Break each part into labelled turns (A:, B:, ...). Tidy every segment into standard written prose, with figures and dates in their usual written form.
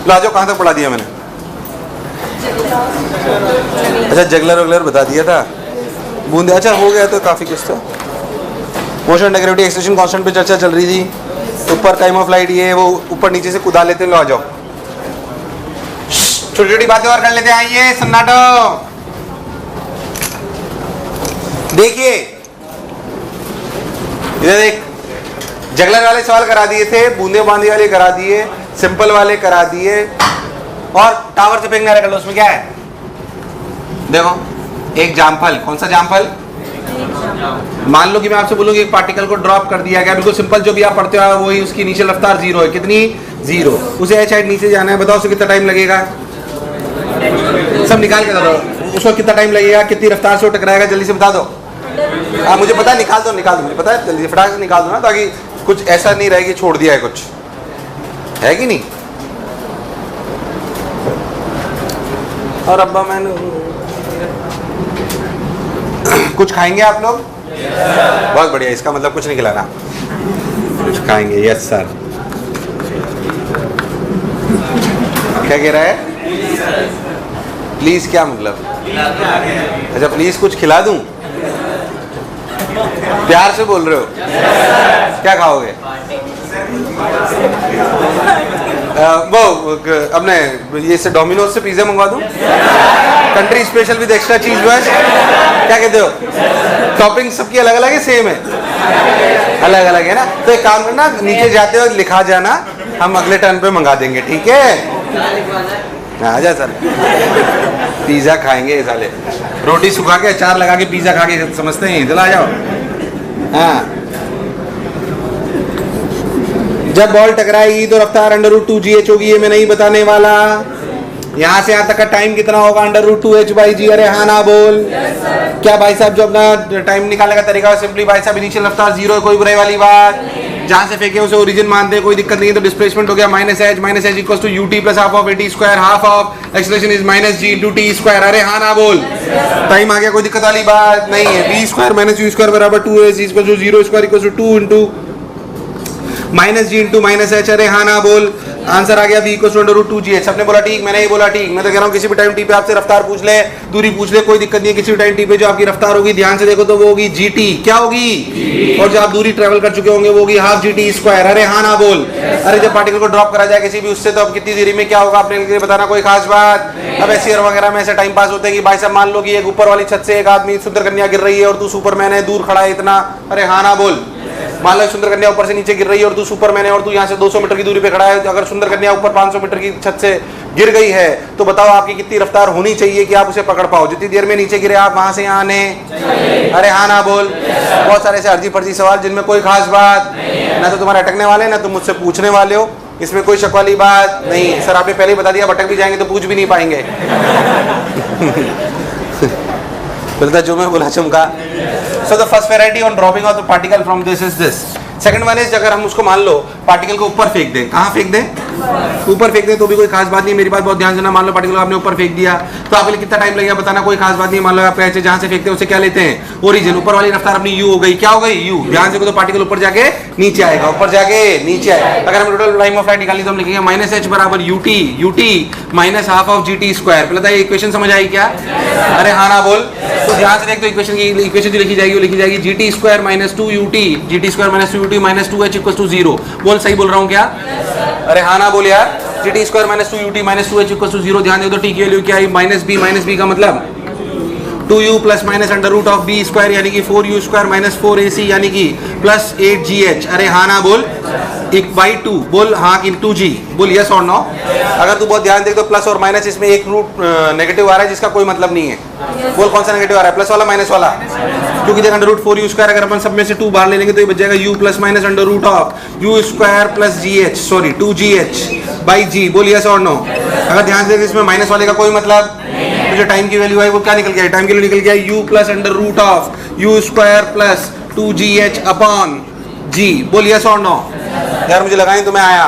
A: ला जाओ, कहाँ तक पढ़ा दिया मैंने? अच्छा जगलर वगलर बता दिया था, बूंदे, अच्छा हो गया तो काफ़ी कुछ था। Motion and gravity acceleration constant पे चर्चा चल रही थी, ऊपर टाइम ऑफ लाइट ये वो ऊपर नीचे से कुदा लेते हैं। लो आ जाओ, छोटी छोटी बातें और कर लेते हैं। आइए सन्नाटो, देखिए इधर देख, जगलर वाले सवाल करा दिए थे, बूंदे बांदी वाले करा दिए, सिंपल वाले करा दिए, और टावर से फेंकने वाले कर लो। उसमें क्या है देखो, एक जामफल, कौन सा जामफल? मान लो कि मैं आपसे बोलूंगी एक पार्टिकल को ड्रॉप कर दिया गया, बिल्कुल सिंपल, जो भी आप पढ़ते हो वही, उसकी इनिशियल रफ्तार 0 है। कितनी? 0। उसे एच हाइट नीचे जाना है, बताओ उसे कितना टाइम लगेगा? सब निकाल के बता दो, उसको कितना टाइम लगेगा, कितनी रफ्तार से वो टकराएगा, जल्दी से बता दो। हाँ मुझे पता है, निकाल दो मुझे पता है, जल्दी फटाक से निकाल दो ना, ताकि कुछ ऐसा नहीं रहे कि छोड़ दिया है कुछ, है कि नहीं? और अब्बा मैंने कुछ खाएंगे आप लोग? बहुत बढ़िया, इसका मतलब कुछ नहीं खिलाना, कुछ खाएंगे। Yes sir. क्या कह रहा है? प्लीज क्या मतलब? अच्छा प्लीज कुछ खिला दूं? प्यार से बोल रहे हो? क्या खाओगे? वो अपने ये से डोमिनोज से पिज्जा मंगवा दूं? कंट्री स्पेशल विद एक्स्ट्रा चीज बस? क्या कहते हो? टॉपिंग सबकी अलग अलग है, सेम है? अलग अलग है ना? तो एक काम करना, नीचे जाते हो लिखा जाना, हम अगले टर्न पे मंगा देंगे, ठीक है? आजा सर, पिज्जा खाएंगे साले, रोटी सुखा के अचार लगा के पिज्जा खा के समझते हैं। चला जाओ। हाँ, जब बॉल टकराएगी तो रफ्तार √2gh होगी, ये मैं नहीं बताने वाला। यहाँ से यहाँ तक का टाइम कितना होगा? √2h/g। अरे हाँ ना बोल। क्या भाई साहब जो अपना टाइम निकालने का तरीका, सिंपली भाई साहब इनिशियल रफ्तार 0 है, कोई बुराई वाली बात? जहाँ से फेंके उसे ओरिजिन मानते हैं, कोई दिक्कत नहीं है। तो डिस्प्लेसमेंट हो गया -h equals to ut plus half of at square, half of acceleration is -g into t square. अरे हाँ ना बोल। टाइम आ गया, कोई दिक्कत वाली बात नहीं है। v square minus u square बराबर 2h equals to 0 square equals to 2 into -g into -h। अरे हाँ ना बोल। आंसर आ गया v इक्वल्स टू √2gh। सबने बोला ठीक, मैंने ही बोला ठीक। मैं तो कह रहा हूँ किसी भी टाइम t पे आपसे रफ्तार पूछ ले, दूरी पूछ ले, कोई दिक्कत नहीं है। किसी भी टाइम t पे जो आपकी रफ्तार होगी, ध्यान से देखो तो वो होगी gt। क्या होगी? और जो आप दूरी ट्रेवल कर चुके होंगे वो होगी हाफ gt स्क्वायर। अरे हाँ ना बोल। अरे जब पार्टिकल को ड्रॉप करा जाए किसी भी उससे, तो अब कितनी देरी में क्या होगा आपने बताना, कोई खास बात? अब ऐसी वगैरह में ऐसे टाइम पास होते हैं कि भाई साहब मान लो कि एक ऊपर वाली छत से एक आदमी सुंदर कन्या गिर रही है और तू सुपरमैन है, दूर खड़ा है इतना। अरे हाँ ना बोल। मान लो सुंदर कन्या ऊपर से नीचे गिर रही है और तू सुपरमैन है और तू यहाँ से 200 मीटर की दूरी पे खड़ा है। अगर सुंदर कन्या ऊपर 500 मीटर की छत से गिर गई है तो बताओ आपकी कितनी रफ्तार होनी चाहिए कि आप उसे पकड़ पाओ? जितनी देर में नीचे गिरे आप वहां से यहाँ आने। अरे हाँ ना बोल। बहुत सारे ऐसे अर्जी फर्जी सवाल जिनमें कोई खास बात ना तो तुम्हारे अटकने वाले ना तुम मुझसे पूछने वाले हो, इसमें कोई शक वाली बात नहीं। सर आपने पहले ही बता दिया, भटक भी जाएंगे तो पूछ भी नहीं पाएंगे। बोलता जो मैं बोला चुमका। So the first variety on dropping of the particle from this is this. Second one is, अगर हम उसको मान लो पार्टिकल को ऊपर फेंक दें, कहाँ फेंक दें? ऊपर फेंक दें तो भी कोई खास बात नहीं। मेरी बात बहुत ध्यान से ना, मान लो पार्टिकल आपने ऊपर फेंक दिया तो आपके लिए कितना टाइम लगेगा बताना, कोई खास बात नहीं। मान लो आप ऐसे जहाँ से फेंकते हैं उसे क्या लेते हैं? ओरिजिन। ऊपर वाली रफ्तार अपनी u हो गई, क्या हो गई? u। ध्यान से तो पार्टिकल ऊपर जाके नीचे आएगा, ऊपर जाके नीचे आएगा। अगर हम टोटल टाइम ऑफ फ्लाइट निकाली तो हम लिखेंगे -h बराबर ut minus half of gt square. पहले था इक्वेशन समझ आई क्या? अरे हाँ ना बोल। तो ध्यान से देख, तो इक्वेशन जो लिखी जाएगी वो लिखी जाएगी gt square minus 2ut, gt square minus 2ut minus 2h equals to 0। बोल सही बोल रहा हूँ क्या? अरे हाँ ना बोल यार। gt square minus 2ut minus 2h equals to 0। ध्यान दे तो t की वैल्यू क्या आई? -b का मतलब 2u plus minus under root of b square यानी कि 4u स्क्वायर माइनस 4ac यानी कि प्लस 8gh। अरे हाँ ना बोल। 1/2 बोल हाँ कि 2g बोल यस और नो। अगर तू बहुत ध्यान देख तो प्लस और माइनस इसमें एक रूट नेगेटिव आ रहा है जिसका कोई मतलब नहीं है। बोल कौन सा नेगेटिव आ रहा है, प्लस वाला माइनस वाला? क्योंकि देख अंडर रूट 4u स्क्वायर अगर अपन सब में से 2 बाहर ले लेंगे तो ये बच जाएगा u plus minus under root of u square plus gh, sorry 2gh by g। बोल यस और नो। अगर ध्यान से इसमें माइनस वाले का कोई मतलब, तो जो टाइम की वैल्यू है वो क्या निकल गया? टाइम की वैल्यू निकल गया u plus under root of u square plus 2gh upon g। बोल यस और नो। यार मुझे लगा नहीं तुम्हें आया।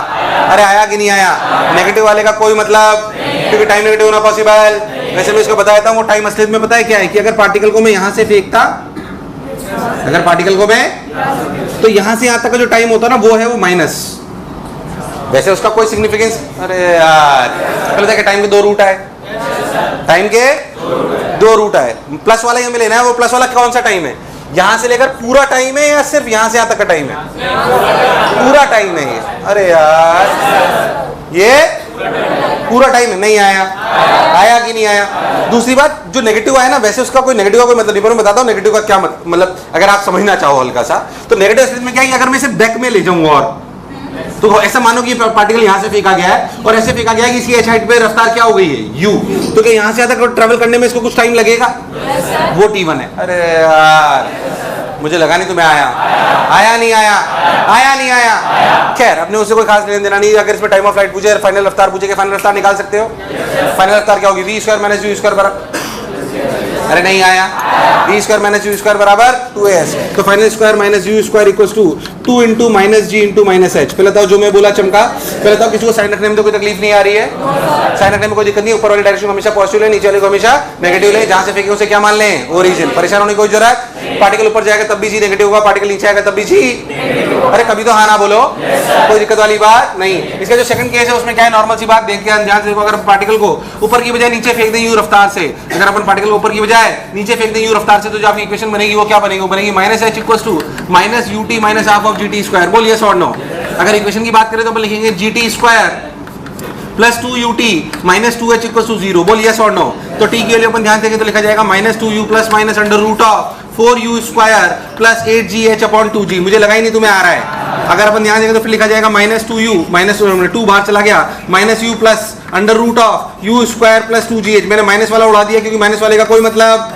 A: अरे आया कि नहीं आया? नेगेटिव वाले का कोई मतलब, क्योंकि टाइम नेगेटिव होना पॉसिबल। वैसे मैं इसको बताया था वो टाइम असलियत में पता है क्या है कि अगर पार्टिकल को मैं यहाँ से फेंकता, अगर पार्टिकल को मैं, तो यहाँ से यहाँ तक का जो टाइम होता ना वो है वो माइनस, वैसे उसका कोई सिग्निफिकेंस, अरे यार पहले देखिए टाइम के दो रूट आए, टाइम के दो रूट आए, प्लस वाला ही हमें लेना है। वो प्लस वाला कौन सा टाइम है, यहां से लेकर पूरा टाइम है या सिर्फ यहां से यहां तक का टाइम है? पूरा टाइम है ये। अरे यार ये पूरा टाइम है, नहीं आया, आया कि नहीं आया? दूसरी बात, जो नेगेटिव आया ना, वैसे उसका कोई नेगेटिव का कोई मतलब नहीं, पर मैं बताता हूँ नेगेटिव का क्या मतलब, अगर आप समझना चाहो हल्का सा, तो नेगेटिव स्टेज में क्या है, अगर मैं इसे बैक में ले जाऊंगा और तो ऐसा मानो कि पार्टिकल यहां से फेंका गया है और ऐसे फेंका गया है कि इसकी एच हाइट पे रफ्तार क्या हो गई है, u, तो क्या यहां से यहां तक ट्रैवल करने में इसको कुछ टाइम लगेगा? वो t1 है। अरे यार मुझे लगा नहीं तुम्हें आया, आया नहीं आया, आया नहीं आया। खैर अपने उससे कोई खास लेन देना नहीं। अगर इसमें टाइम ऑफ फ्लाइट पूछे, फाइनल रफ्तार पूछे, फाइनल रफ्तार निकाल सकते हो? फाइनल रफ्तार क्या होगी, v square minus u square बराबर, अरे नहीं आया, v square minus u square बराबर 2as, तो final square minus u square equals to 2 into minus g into minus h। पहले बताओ जो मैं बोला चमका, पहले बताओ किसी को साइन रखने में तो कोई तकलीफ नहीं आ रही है? साइन रखने में कोई दिक्कत नहीं, ऊपर वाली डायरेक्शन हमेशा पॉजिटिव ले, नीचे वाले को हमेशा नेगेटिव ले, जहां से फेंके उसे क्या मान लें, ओरिजिन। परेशान होने की कोई जरूरत, पार्टिकल ऊपर जाएगा तब भी जी नेगेटिव होगा, पार्टिकल नीचे आएगा तब भी जी, अरे कभी तो हाँ ना बोलो, कोई दिक्कत वाली बात नहीं। इसका जो सेकंड केस है उसमें क्या है, नॉर्मल सी बात देख के ध्यान से देखो, अगर पार्टिकल को ऊपर की बजाय नीचे फेंक दें u रफ्तार से, अगर अपन पार्टिकल को ऊपर की बजाय नीचे फेंक दें u रफ्तार से, तो जो आपकी इक्वेशन बनेगी वो क्या बनेगी, वो बनेगी minus h equals to minus ut minus half of gt square. बोलिए यस और नो। अगर इक्वेशन की बात करें तो अपन लिखेंगे gt square plus 2ut minus 2h equals to 0। बोलिए यस और नो। तो t के लिए अपन ध्यान देंगे तो लिखा जाएगा minus 2u plus minus under root of 4u square plus 8gh upon 2g। मुझे लगा ही नहीं तुम्हें आ रहा है। अगर अपन ध्यान देंगे तो फिर लिखा जाएगा माइनस 2u माइनस 2 बाहर चला गया, minus u plus under root of u square plus 2gh। मैंने माइनस वाला उड़ा दिया क्योंकि माइनस वाले का कोई मतलब,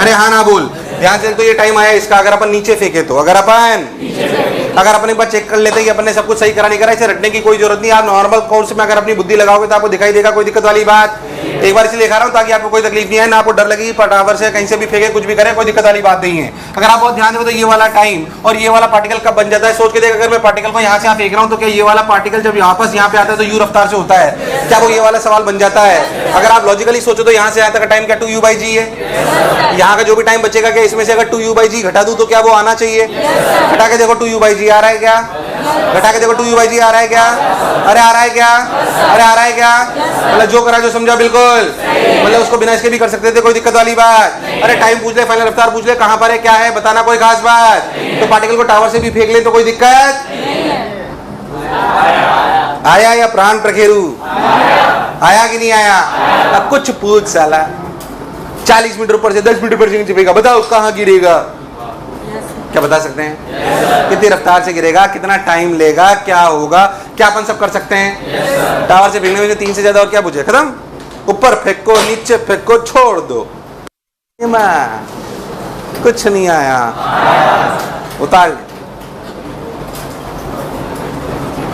A: अरे हाँ ना बोल। ध्यान से तो ये टाइम आया इसका, अगर अपन नीचे फेंके तो, अगर अपन एक बार चेक कर लेते हैं कि अपन ने सब कुछ सही करा नहीं करा, इसे रटने की कोई जरूरत नहीं। आप नॉर्मल कोर्स में अगर अपनी बुद्धि लगाओगे तो आपको दिखाई देगा, कोई दिक्कत वाली बात। एक बार इसलिए दिखा रहा हूँ ताकि आपको कोई तकलीफ नहीं है, ना आपको डर लगी पटावर से कहीं से भी फेंके कुछ भी करे, कोई दिक्कत वाली बात नहीं है। अगर आप बहुत ध्यान दो तो ये वाला टाइम और ये वाला पार्टिकल कब बन जाता है, सोच के देख। अगर मैं पार्टिकल को यहाँ से यहाँ फेंक रहा हूँ तो क्या ये वाला पार्टिकल जब वापस यहाँ पे आता है तो u रफ्तार से होता है, क्या वो ये वाला सवाल बन जाता है? अगर आप लॉजिकली सोचो तो यहाँ से यहाँ तक का टाइम क्या 2u/g है, यहाँ का जो भी टाइम बचेगा क्या इसमें से अगर 2u/g घटा दूं तो क्या वो आना चाहिए? घटा के देखो 2u/g आ रहा है क्या? घटा के देखो 2u/g आ रहा है क्या? अरे आ रहा है क्या? अरे आ रहा है क्या? मतलब जो करा जो समझा बिल्कुल, मतलब उसको बिना इसके भी कर सकते थे, कोई दिक्कत वाली बात। अरे टाइम पूछ ले, फाइनल रफ्तार पूछ ले, कहां पर है क्या है बताना, कोई खास बात। तो पार्टिकल को टावर से भी फेंक ले तो कोई दिक्कत आया या प्राण प्रखेरु आया कि नहीं आया? अब कुछ पूछ साला, 40 मीटर ऊपर से 10 मीटर पर नीचे फेंका, बताओ कहां गिरेगा? क्या बता सकते हैं? कितनी रफ्तार से गिरेगा, कितना टाइम लेगा, क्या होगा, क्या अपन सब कर सकते हैं? टावर से फेंकने में 3 से ज्यादा और क्या पूछे, खत्म। ऊपर फेंको नीचे फेंको छोड़ दो, कुछ नहीं आया, उतार।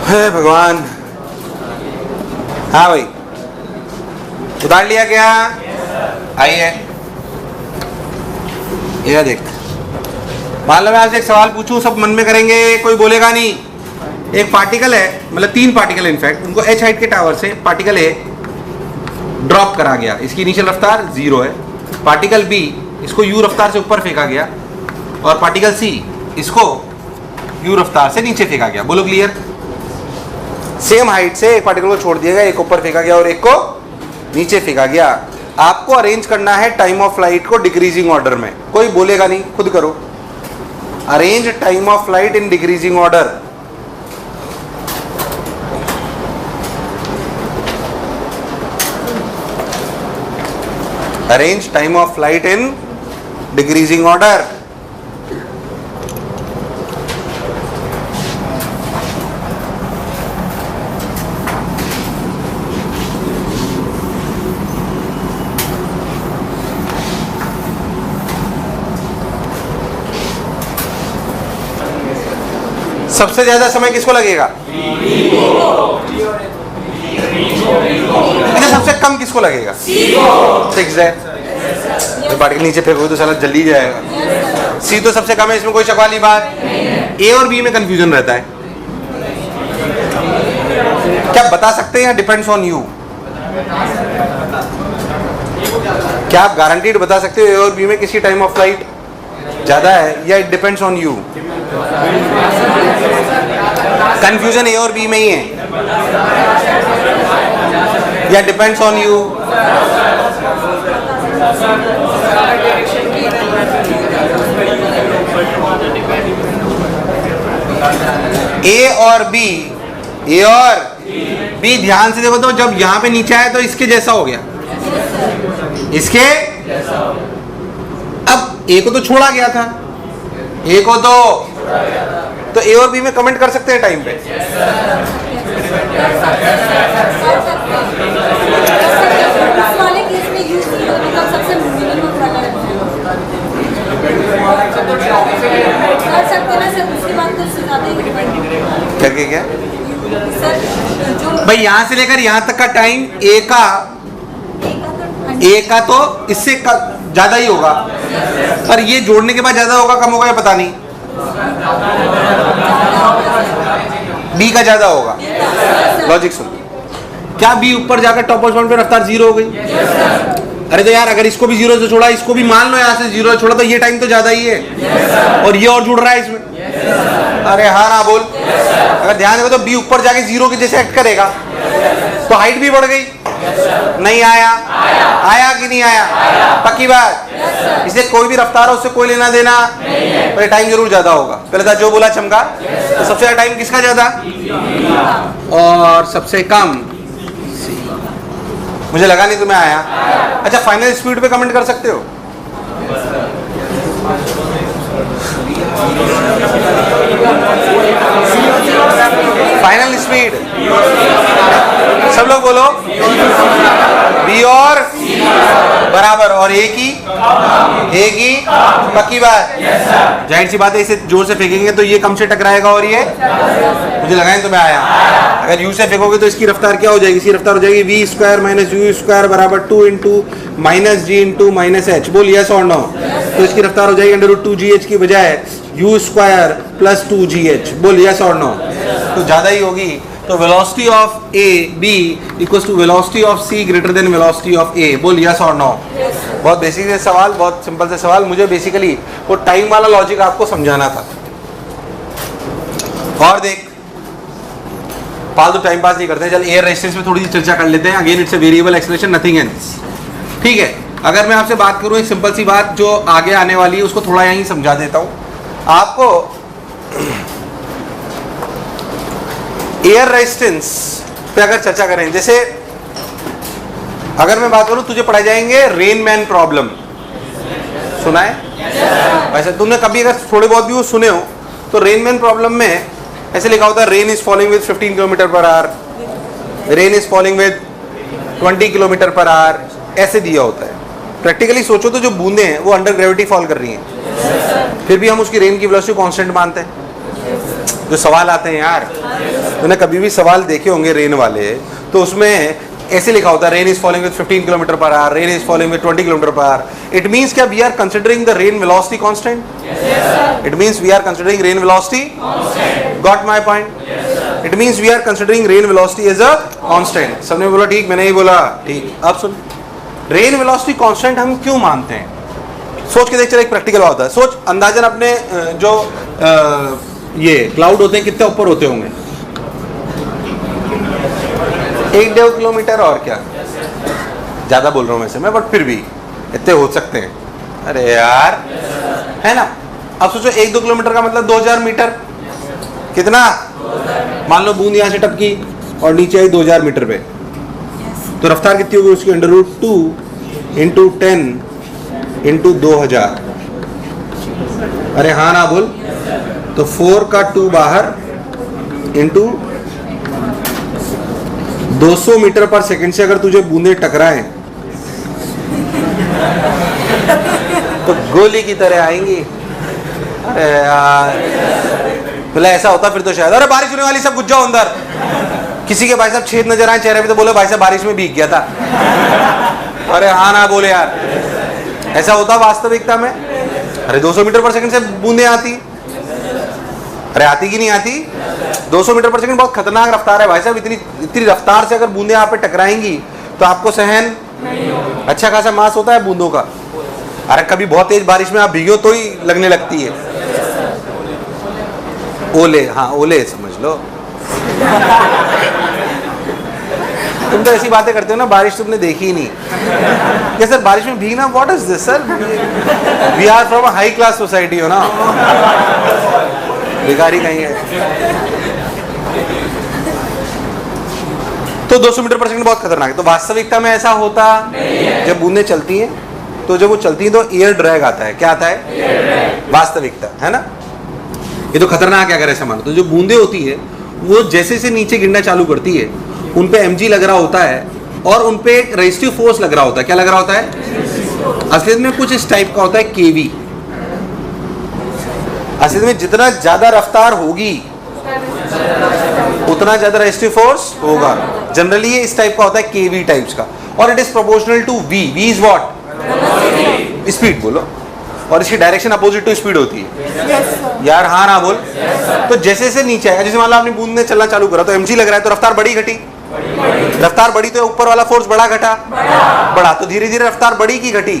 A: हे भगवान, हाँ भाई उतार लिया क्या? आइए ये देख, मान लो मैं आपसे एक सवाल पूछूं, सब मन में करेंगे, कोई बोलेगा नहीं। एक पार्टिकल है, मतलब 3 पार्टिकल है इनफैक्ट, उनको h हाइट के टावर से पार्टिकल A ड्रॉप करा गया, इसकी इनिशियल रफ्तार 0 है। पार्टिकल B इसको u रफ्तार से ऊपर फेंका गया और पार्टिकल C इसको u रफ्तार से नीचे फेंका गया। बोलो क्लियर? सेम हाइट से एक पार्टिकल को छोड़ दिया गया, एक ऊपर फेंका गया और एक को नीचे फेंका गया। आपको अरेंज करना है टाइम ऑफ फ्लाइट को डिक्रीजिंग ऑर्डर में, कोई बोलेगा नहीं, खुद करो। Arrange time of flight in decreasing order. Arrange time of flight in decreasing order. सबसे ज्यादा समय किसको लगेगा? सबसे कम किसको लगेगा? फिक्स है, तो पार्टिकल नीचे फेंकोगे तो साला जल्दी जाएगा। सी तो सबसे कम है, इसमें कोई शक वाली बात। ए और बी में कंफ्यूजन रहता है, क्या बता सकते हैं या डिपेंड्स ऑन यू? क्या आप गारंटीड बता सकते हो ए और बी में किसी टाइम ऑफ फ्लाइट ज्यादा है या it depends on you? Confusion A और बी में ही है। या डिपेंड्स ऑन यू? ए और बी, ए और बी ध्यान से देखो तो जब यहां पे नीचे आया तो इसके जैसा हो गया, इसके अब ए को तो छोड़ा गया था, ए को तो ए और बी में कमेंट कर सकते हैं टाइम पे। क्या भाई यहां से लेकर यहां तक का टाइम ए का तो इससे ज्यादा ही होगा, पर ये जोड़ने के बाद ज्यादा होगा कम होगा ये पता नहीं, बी का ज्यादा होगा। लॉजिक सुन, क्या बी ऊपर जाकर टॉप पॉइंट पे रफ्तार जीरो हो गई? अरे तो यार अगर इसको भी जीरो से छोड़ा, इसको भी मान लो यहाँ से जीरो से छोड़ा, तो ये टाइम तो ज्यादा ही है और ये और जुड़ रहा है इसमें। अरे हाँ ना बोल, अगर ध्यान देखो तो बी ऊपर जाके जीरो के जैसे एक्ट करेगा तो हाइट भी बढ़ गई, नहीं आया? आया कि नहीं आया? पक्की बात। इसलिए कोई भी रफ्तार हो उससे कोई लेना देना, पर टाइम जरूर ज्यादा होगा। पहले था जो बोला चमका, तो सबसे ज्यादा टाइम किसका ज्यादा और सबसे कम? मुझे लगा नहीं तुम्हें आया। अच्छा फाइनल स्पीड पे कमेंट कर सकते हो? फाइनल स्पीड सब लोग बोलो, बी और बराबर और ए की पक्की बात। जाहिर सी बात है इसे जोर से फेंकेंगे तो ये कम से टकराएगा और ये, मुझे लगा नहीं तुम्हें आया। अगर यू से फेंकोगे तो इसकी रफ्तार क्या हो जाएगी? इसकी रफ्तार हो जाएगी v square minus u square बराबर 2 into minus g into minus h. बोल यस और नो? तो इसकी रफ्तार हो जाएगी अंडर रूट 2gh की बजाय यू स्क्वायर प्लस 2gh। बोल यस और नो? तो ज्यादा ही होगी। तो velocity of A B equals to velocity of C greater than velocity of A. बोल यस और नो? बहुत बेसिक से सवाल, बहुत सिंपल से सवाल। मुझे बेसिकली वो टाइम वाला लॉजिक आपको समझाना था। और देख फालतू टाइम पास नहीं करते, चल एयर रेजिस्टेंस में थोड़ी सी चर्चा कर लेते हैं। Again it's a variable acceleration, nothing else. ठीक है, अगर मैं आपसे बात करूं एक सिंपल सी बात जो आगे आने वाली है, उसको थोड़ा यहीं समझा देता हूं आपको। एयर रेजिस्टेंस पे अगर चर्चा करें, जैसे अगर मैं बात करूं तुझे पढ़ाए जाएंगे रेन मैन प्रॉब्लम, सुना है? वैसे तुमने कभी अगर थोड़े बहुत भी वो सुने हो तो रेन मैन प्रॉब्लम में ऐसे लिखा होता है rain is falling with 15 kilometre per hour, rain is falling with 20 kilometre per our, ऐसे दिया होता है। प्रैक्टिकली सोचो तो जो बूंदे हैं वो अंडर ग्रेविटी फॉल कर रही हैं, फिर भी हम उसकी रेन की वेलोसिटी कांस्टेंट मानते हैं। जो सवाल आते हैं यार, तूने कभी भी सवाल देखे होंगे रेन वाले, तो उसमें ऐसे लिखा होता है rain is falling with 15 kilometre per hour, rain is falling with 20 kilometre per hour. It means क्या we are considering the rain velocity constant? It means we are considering rain velocity constant. Got my point? It means we are considering rain velocity as a constant. सबने बोला ठीक, मैंने ही बोला ठीक। अब सुन, rain velocity constant हम क्यों मानते हैं? सोच के देख, चल एक प्रैक्टिकल होता है। सोच अंदाजन अपने जो ये क्लाउड होते हैं कितने ऊपर होते होंगे? 1-1.5 किलोमीटर, और क्या ज्यादा बोल रहा हूं वैसे मैं, बट फिर भी इतने हो सकते हैं। अरे यार है ना। अब सोचो 1-2 किलोमीटर का मतलब 2000 मीटर। कितना? मान लो बूंद यहां से टपकी और नीचे आई 2000 मीटर पे, तो रफ्तार कितनी होगी उसकी? Under root 2 into 10 into 2000। अरे हाँ ना बोल? तो 4 का 2 बाहर इंटू 200 मीटर पर सेकंड से अगर तुझे बूंदे टकराएं तो गोली की तरह आएंगी। अरे यार बोले ऐसा होता फिर तो शायद, अरे बारिश होने वाली, सब घुस जाओ अंदर। किसी के भाई साहब छेद नजर आए चेहरे पे तो बोले भाई साहब बारिश में भीग गया था। अरे हाँ ना बोले यार, ऐसा होता वास्तविकता में? अरे 200 मीटर पर सेकंड से बूंदे आती। अरे आती कि नहीं आती? 200 मीटर पर सेकंड बहुत खतरनाक रफ्तार है भाई साहब। इतनी रफ्तार से अगर बूंदे आप पे टकराएंगी तो आपको सहन अच्छा खासा मास होता है बूंदों का। अरे कभी बहुत तेज बारिश में आप भीगो तो ही लगने लगती है। ओले, हाँ ओले समझ लो। तुम तो ऐसी बातें करते हो ना, बारिश तुमने देखी ही नहीं क्या सर, बारिश में भीगना, what is this sir, we are from a high class society हो ना, भिखारी कहीं है। तो 200 मीटर पर सेकंड बहुत खतरनाक है। तो वास्तविकता में ऐसा होता जब बूंदें चलती हैं, तो जब वो चलती हैं तो एयर ड्रैग आता है। क्या आता है? वास्तविकता, है ना। ये तो खतरनाक है अगर ऐसा मानो। तो जो बूंदें होती है वो जैसे से नीचे गिरना चालू करती है, उन पे mg लग रहा होता है और उन पे एक रेजिस्टिव फोर्स लग रहा होता है। क्या लग रहा होता है? असलियत में कुछ इस टाइप का होता है kv। असलियत में जितना ज्यादा रफ्तार होगी उतना ज्यादा रेजिस्टिव फोर्स होगा। जनरली ये इस टाइप का होता है kv टाइप्स का, और it is proportional to v। v is what? Speed बोलो। और इसकी डायरेक्शन अपोजिट टू स्पीड होती है। यार हाँ ना बोल। तो जैसे से नीचे आएगा, जैसे मान लो आपने बूंद में चलना चालू करा तो mg लग रहा है, तो रफ्तार बढ़ी घटी? रफ्तार बढ़ी तो ऊपर वाला फोर्स बढ़ा घटा? बढ़ा। तो धीरे धीरे रफ्तार बढ़ी की घटी?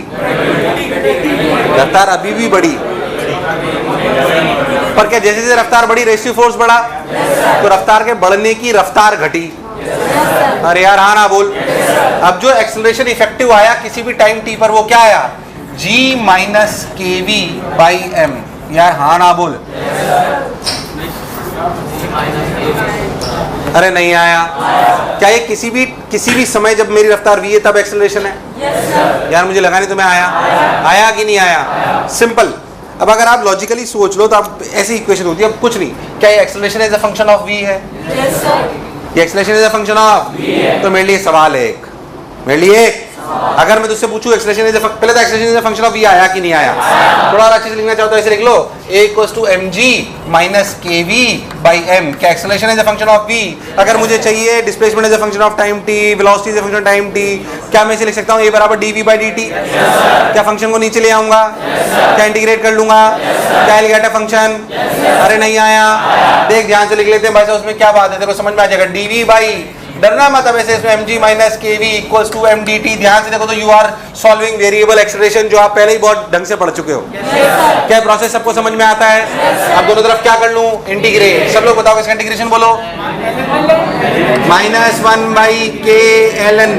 A: रफ्तार अभी भी बढ़ी, पर क्या जैसे जैसे रफ्तार बढ़ी रेजिस्टिव फोर्स बढ़ा, तो रफ्तार के बढ़ने की रफ्तार घटी? अरे यार हाँ ना बोल। अब जो एक्सेलरेशन इफेक्टिव आया किसी भी टाइम t पर, वो क्या आया? g minus kv by m। यार हाँ ना बोल। अरे नहीं आया। क्या ये किसी भी समय जब मेरी रफ्तार v है तब एक्सेलरेशन है? यार मुझे लगा नहीं तुम्हें आया। आया कि नहीं आया? सिंपल। अब अगर आप लॉजिकली सोच लो तो आप ऐसी इक्वेशन होती है। अब कुछ नहीं, क्या ये acceleration as a function of v है? ये acceleration as a function of, तो मेरे लिए सवाल है एक, मेरे लिए अगर मैं तुझसे पूछूं एक्सेलरेशन इज पहले तो acceleration is a function of v आया कि नहीं आया? थोड़ा और अच्छे से लिखना चाहो तो ऐसे लिख लो, a equals to mg minus kv by m। क्या acceleration is a function of v? अगर मुझे चाहिए displacement is a function of time t, velocity is a function of time t, क्या मैं इसे लिख सकता हूँ a बराबर dv बाई dt? क्या फंक्शन को नीचे ले आऊंगा? क्या इंटीग्रेट कर लूंगा? क्या एलिगेटर फंक्शन? अरे नहीं आया। देख ध्यान से लिख लेते हैं भाई साहब, उसमें क्या बात है, देखो समझ में आ जाएगा। dv बाई, डरना मत अब ऐसे, इसमें mg minus kv equals to m dt। ध्यान से देखो तो you are solving variable acceleration, जो आप पहले ही बहुत ढंग से पढ़ चुके हो। क्या प्रोसेस सबको समझ में आता है? अब दोनों तरफ क्या कर लूं? इंटीग्रेट। सब लोग बताओ इसका इंटीग्रेशन बोलो। माइनस 1 बाई के ln,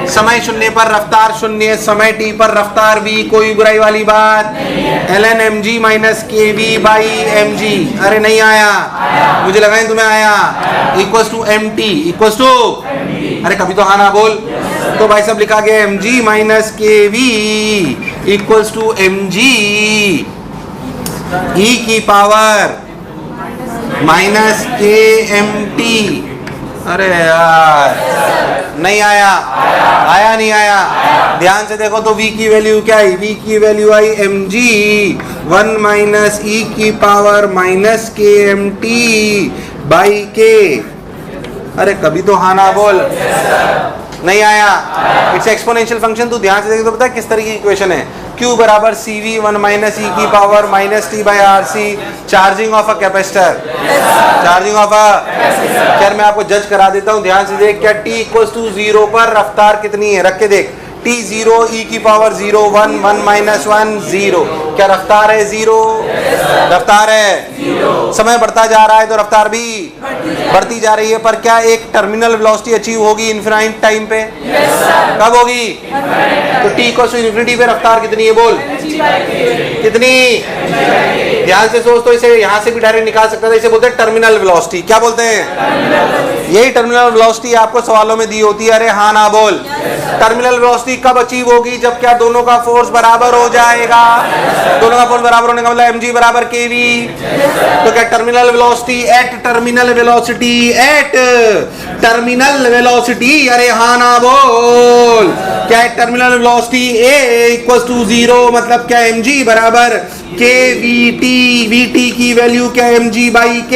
A: समय शून्य पर रफ्तार शून्य, समय t पर रफ्तार v, कोई बुराई वाली बात? ln mg minus kv by mg। अरे नहीं आया, मुझे लगा नहीं तुम्हें आया। Equals to mt equals to, अरे कभी तो हाँ ना बोल। तो भाई सब लिखा गया mg minus kv equals to mg e की पावर माइनस kmt। अरे यार नहीं आया। आया नहीं आया? ध्यान से देखो तो v की वैल्यू क्या आई? v की वैल्यू आई mg 1 माइनस e की power minus kmt by k। अरे कभी तो हाँ ना बोल। नहीं आया। It's exponential function. तू ध्यान से देख तो पता है किस तरह की इक्वेशन है? Q बराबर CV 1 माइनस e की power minus t by RC, charging of a capacitor. Charging of a, खैर मैं आपको जज करा देता हूँ, ध्यान से देख। क्या t इक्वल्स टू 0 पर रफ्तार कितनी है? रख के देख। t 0 e की पावर 0 1 1 माइनस 1 0। क्या रफ्तार है 0? रफ्तार है। समय बढ़ता जा रहा है तो रफ्तार भी बढ़ती जा रही है, पर क्या एक टर्मिनल वेलोसिटी अचीव होगी इनफिनाइट टाइम पे? कब होगी? तो t इक्वल्स टू इन्फिनिटी पे रफ्तार कितनी है बोल? कितनी? ध्यान से सोच। तो इसे यहाँ से भी डायरेक्ट निकाल सकते थे, इसे बोलते हैं टर्मिनल वेलोसिटी। क्या बोलते हैं? यही टर्मिनल वेलोसिटी आपको सवालों में दी होती है। अरे हाँ ना बोल। टर्मिनल वेलोसिटी कब अचीव होगी? जब क्या दोनों का फोर्स बराबर हो जाएगा। दोनों का फोर्स बराबर होने का मतलब mg बराबर kv। तो क्या terminal velocity at terminal velocity at terminal velocity, अरे हाँ ना बोल। क्या है terminal velocity a equals to 0, मतलब क्या mg बराबर kvt। vt की वैल्यू क्या mg बाई k।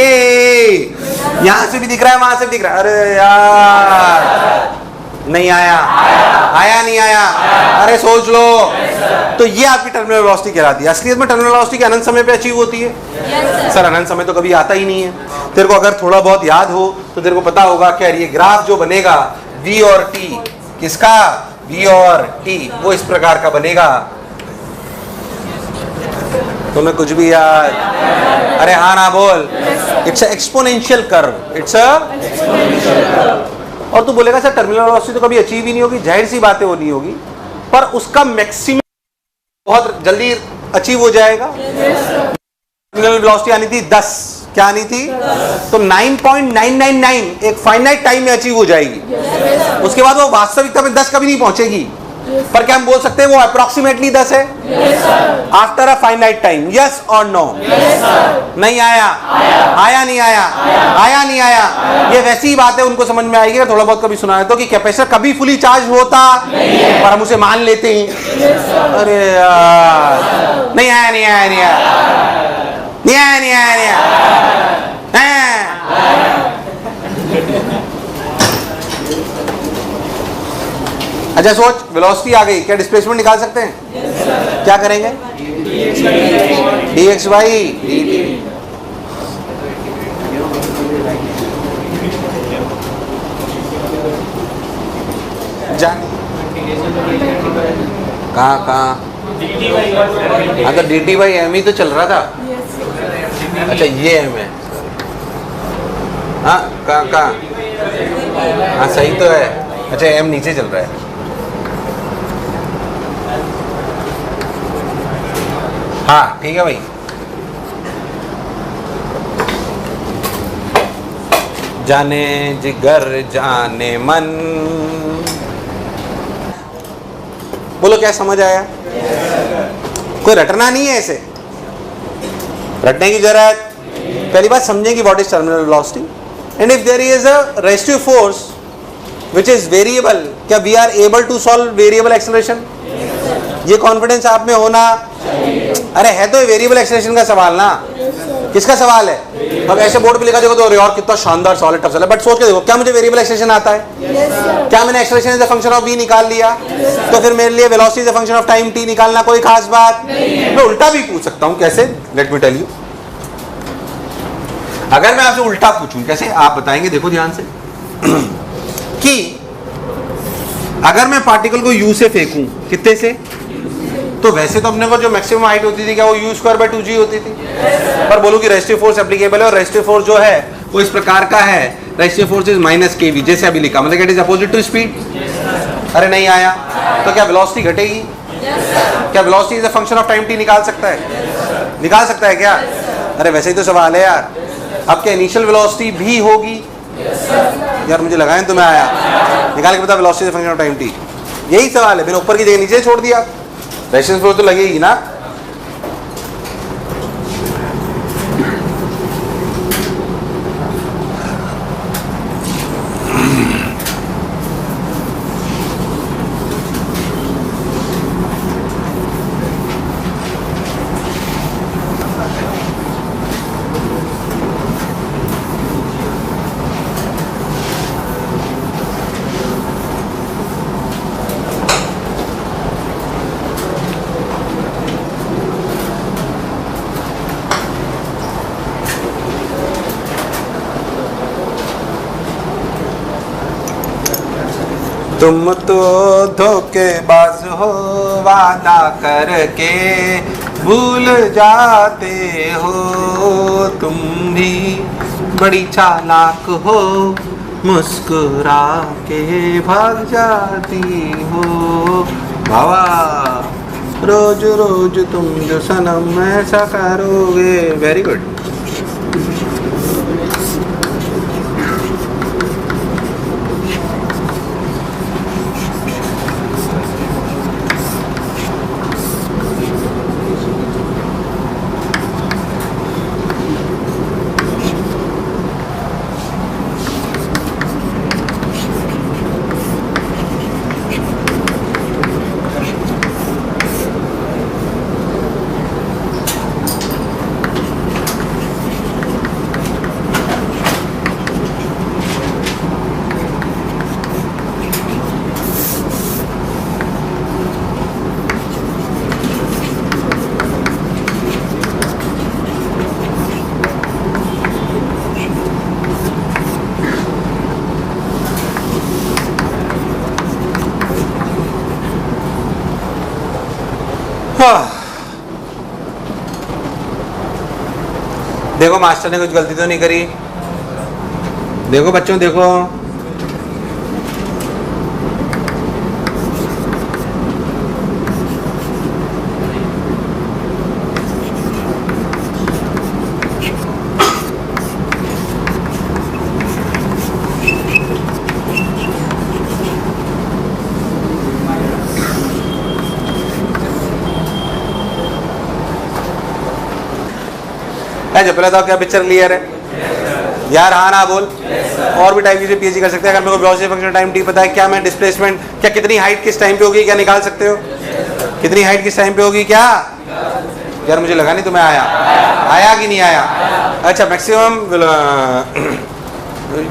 A: यहां से भी दिख रहा है, वहां से भी दिख रहा है। अरे यार नहीं आया। आया नहीं आया? अरे सोच लो। तो ये आपकी टर्मिनल वेलोसिटी कहलाती है। असलियत में टर्मिनल वेलोसिटी अनंत समय पे अचीव होती है। सर अनंत समय तो कभी आता ही नहीं है। तेरे को अगर थोड़ा बहुत याद हो तो तेरे को पता होगा कि ये ग्राफ जो बनेगा v और t, किसका? v और t, वो इस प्रकार का बनेगा। तुम्हें कुछ भी याद? अरे हाँ ना बोल। It's a exponential curve. It's a और तू बोलेगा सर टर्मिनल वेलोसिटी तो कभी अचीव ही नहीं होगी, जाहिर सी बात है वो नहीं होगी, पर उसका मैक्सिमम बहुत जल्दी अचीव हो जाएगा। टर्मिनल वेलोसिटी आनी थी 10, क्या आनी थी? तो 9.999 एक फाइनाइट टाइम में अचीव हो जाएगी। उसके बाद वो वास्तविकता में 10 कभी नहीं पहुंचेगी, पर क्या हम बोल सकते हैं वो अप्रोक्सीमेटली 10 है? After a finite time, yes और नो? नहीं आया, आया नहीं आया, आया नहीं आया। ये वैसी ही बात है, उनको समझ में आएगी थोड़ा बहुत कभी सुना है तो कि कैपेसिटर कभी फुली चार्ज होता पर हम उसे मान लेते हैं। अरे यार नहीं आया, नहीं आया, नहीं आया, नहीं आया, नहीं आया, नहीं आया। अच्छा सोच, वेलोसिटी आ गई, क्या डिस्प्लेसमेंट निकाल सकते हैं? क्या करेंगे? dx by dt। कहाँ हाँ तो dt by m ही तो चल रहा था। अच्छा ये m है, हाँ कहाँ हाँ सही तो है। अच्छा m नीचे चल रहा है। हाँ ठीक है भाई। जाने जिगर जाने मन, बोलो क्या समझ आया? कोई रटना नहीं है, ऐसे रटने की जरूरत। पहली बात समझें कि what is terminal velocity and if there is a restive force which is variable, क्या we are able to solve variable acceleration? ये कॉन्फिडेंस आप में होना। अरे है तो वेरिएबल एक्सेलरेशन का सवाल ना, किसका सवाल है? अब ऐसे बोर्ड पे लिखा देखो तो अरे यार कितना शानदार सवाल है, टफ सवाल है, बट सोच के देखो क्या मुझे वेरिएबल एक्सेलरेशन आता है? क्या मैंने acceleration as a function of v निकाल लिया? तो फिर मेरे लिए velocity as a function of time t निकालना कोई खास बात नहीं। मैं उल्टा भी पूछ सकता हूँ, कैसे? Let me tell you. अगर मैं आपसे उल्टा पूछूं कैसे, आप बताएंगे, देखो ध्यान से कि अगर मैं पार्टिकल को u से फेंकूं, कितने से? तो वैसे तो अपने को जो मैक्सिमम हाइट होती थी क्या वो u²/2g होती थी, पर बोलूं कि रेस्टिव फोर्स एप्लीकेबल है और रेस्टिव फोर्स जो है वो इस प्रकार का है, रेस्टिव फोर्स इज -kv, जैसे अभी लिखा, मतलब it is opposite to speed. अरे नहीं आया, तो क्या वेलोसिटी घटेगी? क्या velocity is a function of time t निकाल सकता है? निकाल सकता है क्या? अरे वैसे ही तो सवाल है यार। अब क्या इनिशियल वेलोसिटी भी होगी? यार मुझे लगा है तुम्हें आया, निकाल के बता velocity is a function of time t। यही सवाल है, मैंने ऊपर की जगह नीचे छोड़ दिया, रेजिस्टेंस फ्लो तो लगेगी ना। तुम तो धोखेबाज हो, वादा करके भूल जाते हो, तुम भी बड़ी चालाक हो, मुस्कुरा के भाग जाती हो। भावा रोज रोज तुम जो सनम ऐसा करोगे। Very good. देखो मास्टर ने कुछ गलती तो नहीं करी। देखो बच्चों देखो, है जो पहले तो क्या पिक्चर क्लियर है यार, हाँ ना बोल। और भी टाइप की पीएचडी कर सकते हैं। अगर मेरे को वेलोसिटी फंक्शन टाइम टी पता है, क्या मैं डिस्प्लेसमेंट, क्या कितनी हाइट किस टाइम पे होगी, क्या निकाल सकते हो? कितनी हाइट किस टाइम पे होगी क्या? यार मुझे लगा नहीं तुम्हें आया कि नहीं आया। अच्छा, मैक्सिमम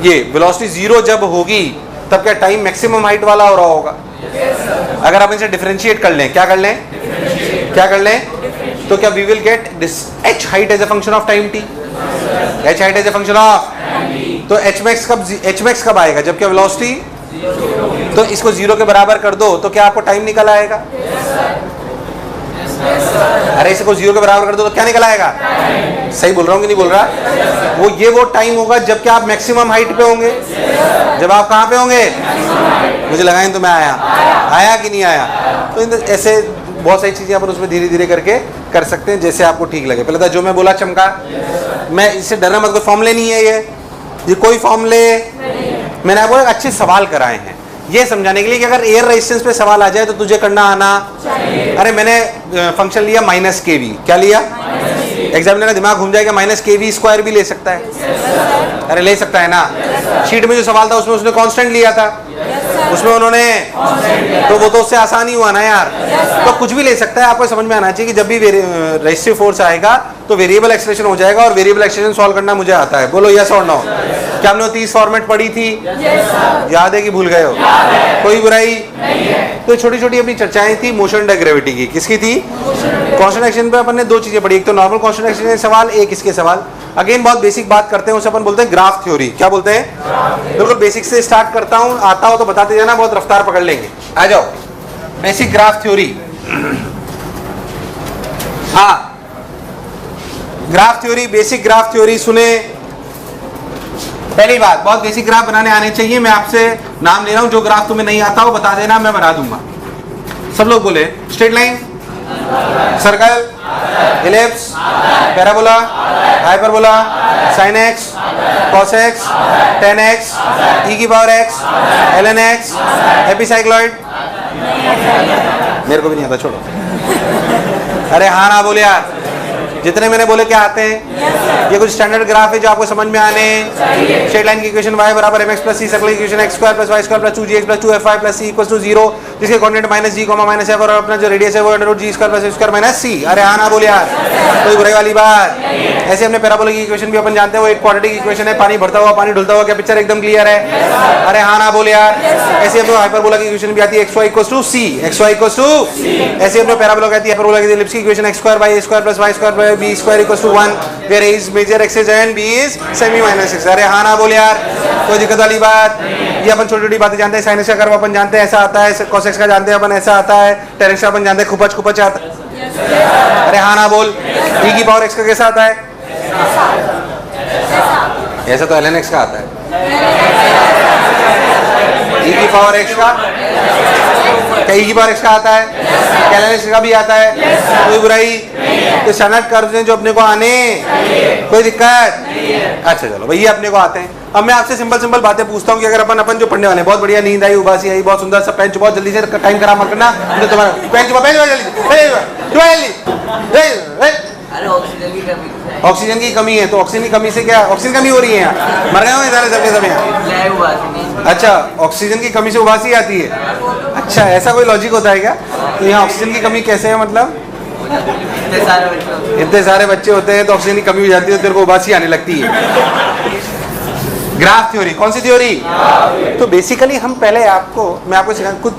A: ये वेलोसिटी जीरो जब होगी तब क्या टाइम मैक्सिमम हाइट वाला हो रहा होगा? अगर आप इनसे डिफरेंशिएट कर लें, क्या कर लें, तो क्या we will get this h height as a function of time t, h height as a function of, तो h max कब आएगा? जब क्या वेलोसिटी, तो इसको जीरो के बराबर कर दो तो क्या आपको टाइम निकल आएगा? अरे इसको जीरो के बराबर कर दो तो क्या निकल आएगा? सही बोल रहा हूँ कि नहीं बोल रहा? वो टाइम होगा जब क्या आप मैक्सिमम हाइट पे होंगे। जब आप कहाँ पे होंगे? मुझे लगा नहीं तुम्हें आया कि नहीं आया। तो ऐसे बहुत सारी चीजें अपन उसमें धीरे धीरे करके कर सकते हैं जैसे आपको ठीक लगे। पहले तो जो मैं बोला चमका, मैं इससे डरना मत, कोई फॉर्मूले नहीं है ये कोई फॉर्मूले, मैंने आपको एक अच्छे सवाल कराए हैं ये समझाने के लिए कि अगर एयर रेजिस्टेंस पे सवाल आ जाए तो तुझे करना आना चाहिए। अरे मैंने फंक्शन लिया -kV, क्या लिया? एग्जामिनर दिमाग घूम जाएगा, -kV² भी ले सकता है। अरे ले सकता है ना। शीट में जो सवाल था उसमें उसने कांस्टेंट लिया था, उसमें उन्होंने, तो वो तो उससे आसानी हुआ ना यार। तो कुछ भी ले सकता है। आपको समझ में आना चाहिए कि जब भी रेजिस्टिव फोर्स आएगा तो वेरिएबल एक्सेलरेशन हो जाएगा, और वेरिएबल एक्सेलरेशन सॉल्व करना मुझे आता है। बोलो यस और नो। क्या हमने 30 फॉर्मेट पढ़ी थी? याद है कि भूल गए हो? कोई बुराई नहीं है। तो छोटी छोटी अपनी चर्चाएं थी मोशन अंडर ग्रेविटी की। किसकी थी? कांस्टेंट एक्शन पे अपन ने दो चीजें पढ़ी, एक तो नॉर्मल कांस्टेंट एक्शन के सवाल, एक इसके सवाल। अगेन बहुत बेसिक बात करते हैं, उसे अपन बोलते हैं ग्राफ थ्योरी। क्या बोलते हैं? बिल्कुल बेसिक से स्टार्ट करता हूँ, आता हो तो बताते जाना, बहुत रफ्तार पकड़ लेंगे। आ जाओ, बेसिक ग्राफ थ्योरी। हाँ, graph theory, basic graph theory सुने। पहली बात, बहुत बेसिक ग्राफ बनाने आने चाहिए। मैं आपसे नाम ले रहा हूं, जो ग्राफ तुम्हें नहीं आता हो बता देना, मैं बना दूंगा। सब लोग बोले straight line, circle, ellipse, parabola, hyperbola, sine X, cos X, tan X, E की power X, ln X, epicycloid. मेरे को भी नहीं आता, छोड़ो। अरे हाँ ना बोले यार, जितने मैंने बोले क्या आते हैं? ये कुछ स्टैंडर्ड ग्राफ है जो आपको समझ में आने। स्ट्रेट लाइन की इक्वेशन y बराबर mx + c, सर्कल की equation x² + y² + 2gx + 2fy + c = 0, जिसके कोऑर्डिनेट -g, -f, और अपना जो रेडियस है वो √g² + c²- c। अरे हाँ ना बोले यार, कोई बुराई वाली बात? ऐसे हमने पैराबोला की इक्वेशन भी अपन जानते हैं, वो एक क्वाड्रेटिक इक्वेशन है, पानी भरता हुआ पानी ढुलता हुआ। क्या पिक्चर एकदम क्लियर है? अरे हाँ ना बोले यार। ऐसे अपने हाइपरबोला की इक्वेशन भी आती है, xy = c, xy = c। ऐसे अपने पैराबोला कहती है हाइपरबोला की इलिप्स की equation x² / a² + y² / b² = 1, where a is major axis and b is semi minor axis। अरे हाँ ना बोले यार, कोई दिक्कत वाली बात? ये अपन छोटी छोटी बातें जानते हैं। साइन एक्स का कर्व अपन जानते हैं ऐसा आता है, कोस एक्स का जानते हैं अपन ऐसा आता है, टेन एक्स का अपन जानते हैं खुपच आता है। अरे हाँ ना बोल। e की पावर x का कैसा आता है? ऐसा तो ln x का आता है। e की पावर x का, क्या e की पावर x का आता है? क्या ln x का भी आता है? कोई बुराई? तो स्टैंडर्ड कर्व्स हैं जो अपने को आने, कोई दिक्कत? अच्छा चलो भाई, ये अपने को आते हैं। अब मैं आपसे सिंपल बातें पूछता हूँ कि अगर अपन जो पढ़ने वाले हैं, बहुत बढ़िया नींद आई, उबासी आई, बहुत सुंदर सा पेंच, बहुत जल्दी से टाइम खराब मत करना। तुम्हारा पेंच ऑक्सीजन की कमी है, तो ऑक्सीजन की कमी से क्या, ऑक्सीजन कमी हो रही है यहाँ, मर गए हो सारे सबके सब यहाँ। अच्छा, ऑक्सीजन की कमी से उबासी आती है? अच्छा, ऐसा कोई लॉजिक होता है क्या? तो यहाँ ऑक्सीजन की कमी कैसे है? मतलब इतने सारे बच्चे होते हैं तो ऑक्सीजन की कमी हो जाती है, तेरे को उबासी आने लगती है। ग्राफ थ्योरी, कौन सी थ्योरी? तो बेसिकली हम पहले मैं आपको सिखा कुछ,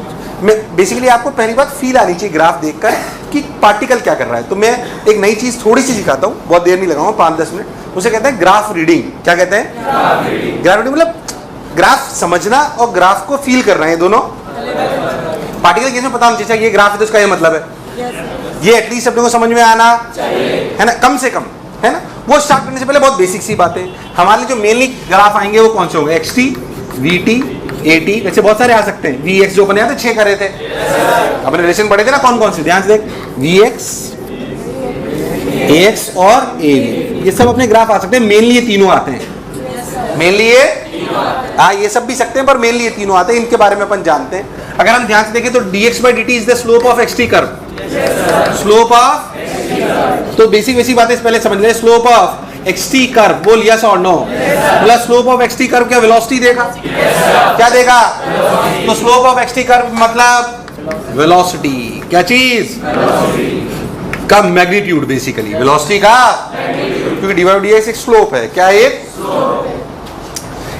A: बेसिकली आपको पहली बात फील आनी चाहिए ग्राफ देखकर कि पार्टिकल क्या कर रहा है। तो मैं एक नई चीज थोड़ी सी सिखाता हूँ, बहुत देर नहीं लगाऊंगा, 5-10 मिनट। उसे कहते हैं ग्राफ रीडिंग। क्या कहते हैं? ग्राफ रीडिंग मतलब ग्राफ समझना और ग्राफ को फील करना, है दोनों। पार्टिकल केस में पता होना चाहिए ये ग्राफ है तो इसका ये मतलब है, ये एटलीस्ट अपने को समझ में आना है ना, कम से कम, है ना। वो स्टार्ट करने से पहले बहुत बेसिक सी बातें। हमारे लिए जो मेनली ग्राफ आएंगे वो कौन से होंगे? xt, vt, at, वैसे बहुत सारे आ सकते हैं। vx जो अपने यहाँ 6 कर रहे थे, अपने रिलेशन पढ़े थे ना, कौन कौन से, ध्यान से देख। vx, ax और av, ये सब अपने ग्राफ आ सकते हैं। मेनली ये तीनों आते हैं, मेनली ये, हाँ ये सब भी सकते हैं, पर मेनली ये तीनों आते हैं, इनके बारे में अपन जानते हैं। अगर हम ध्यान से देखें तो dx/dt is the slope of xt curve, slope of, तो बेसिक बातें पहले समझ लें। स्लोप ऑफ एक्सटी कर्व, बोल यस और नो। बोला स्लोप ऑफ एक्सटी कर्व क्या वेलोसिटी देगा? क्या देगा? तो स्लोप ऑफ एक्सटी कर्व मतलब वेलोसिटी, क्या चीज का मैग्नीट्यूड, बेसिकली वेलोसिटी का, क्योंकि डी बाई डी एक्स एक स्लोप है, क्या एक।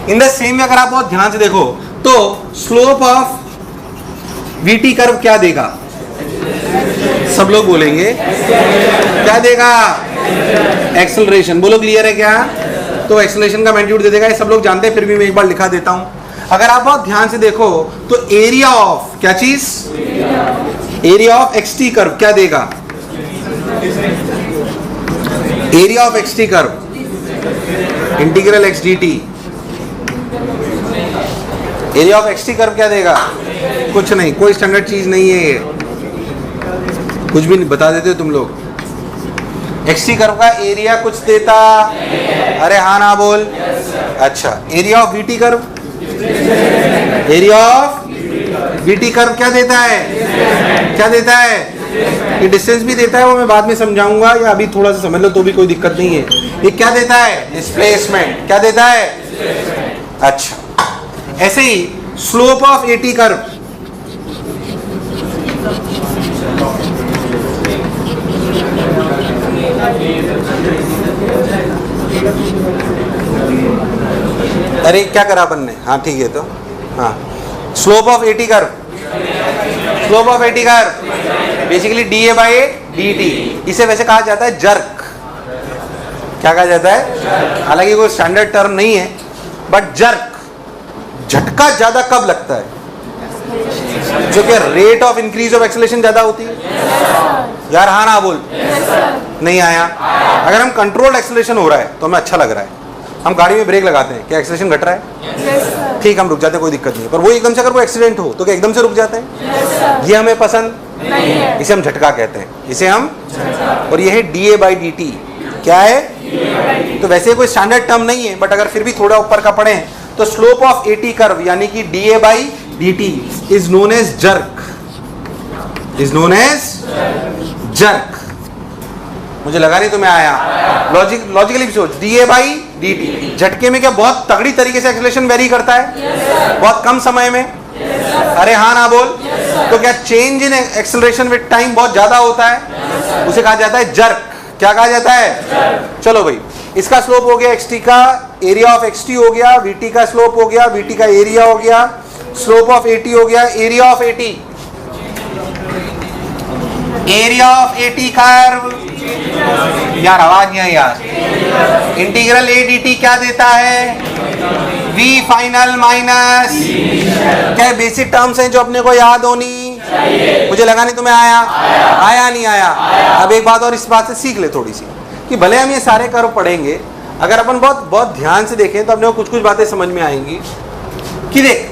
A: इन द सेम, अगर आप बहुत ध्यान से देखो तो स्लोप ऑफ वीटी कर्व क्या देगा? सब लोग बोलेंगे क्या देगा? एक्सेलरेशन। बोलो क्लियर है क्या? तो एक्सेलरेशन का मैग्नीट्यूड दे देगा, ये सब लोग जानते हैं, फिर भी मैं एक बार लिखा देता हूं। अगर आप बहुत ध्यान से देखो तो एरिया ऑफ क्या चीज? एरिया ऑफ एक्सटी कर्व क्या देगा? Area of x t curve integral x d t. Area of x t curve क्या देगा? कुछ नहीं, कोई स्टैंडर्ड चीज नहीं है ये, कुछ भी नहीं बता देते हो तुम लोग। एक्सटी कर्व का एरिया कुछ देता? अरे हाँ ना बोल। अच्छा, area of VT curve, area of VT curve क्या देता है? क्या देता है? ये डिस्टेंस भी देता है, वो मैं बाद में समझाऊंगा, या अभी थोड़ा सा समझ लो तो भी कोई दिक्कत नहीं है। ये क्या देता है? डिस्प्लेसमेंट। क्या देता है? अच्छा, ऐसे ही स्लोप ऑफ एटी कर्व, अरे क्या करा अपन ने? हाँ ठीक है, तो हाँ slope of eighty curve, slope of eighty curve basically D a by d T. इसे वैसे कहा जाता है जर्क। क्या कहा जाता है? हालांकि कोई स्टैंडर्ड टर्म नहीं है, बट जर्क, झटका ज्यादा कब लगता है? जो कि rate of increase of acceleration ज्यादा होती है। यार हाँ ना बोल। नहीं आया। अगर हम कंट्रोल्ड एक्सेलरेशन हो रहा है तो हमें अच्छा लग रहा है, हम गाड़ी में ब्रेक लगाते हैं, क्या एक्सेलरेशन घट रहा है? ठीक, हम रुक जाते हैं, कोई दिक्कत नहीं है। पर वो एकदम से अगर वो एक्सीडेंट हो तो क्या एकदम से रुक जाते हैं? ये हमें पसंद नहीं है, इसे हम झटका कहते हैं, इसे हम। और ये है D a by d T. क्या है? तो वैसे कोई स्टैंडर्ड टर्म नहीं है, बट अगर फिर भी थोड़ा ऊपर का पढ़े तो स्लोप ऑफ एटी कर्व यानी कि d a by d t is known as jerk, is known as jerk. मुझे लगा नहीं तुम्हें आया। लॉजिकली भी सोच, d a by d t, झटके में क्या बहुत तगड़ी तरीके से एक्सेलरेशन वेरी करता है? बहुत कम समय में? अरे हाँ ना बोल। तो क्या change in acceleration with time बहुत ज्यादा होता है? उसे कहा जाता है जर्क। क्या कहा जाता है? चलो भाई, इसका स्लोप हो गया एक्सटी का, एरिया ऑफ एक्सटी हो गया, वीटी का स्लोप हो गया, वीटी का एरिया हो गया, स्लोप ऑफ एटी हो गया, area of eighty, area of eighty curve. यार आवाज नहीं आई यार। इंटीग्रल ए डी टी क्या देता है? वी फाइनल माइनस, क्या बेसिक टर्म्स हैं जो अपने को याद होनी? मुझे लगा नहीं तुम्हें आया। आया नहीं आया? अब एक बात और इस बात से सीख ले थोड़ी सी, कि भले हम ये सारे कर्व पढ़ेंगे, अगर अपन बहुत बहुत ध्यान से देखें तो अपने को कुछ कुछ बातें समझ में आएंगी। कि देख,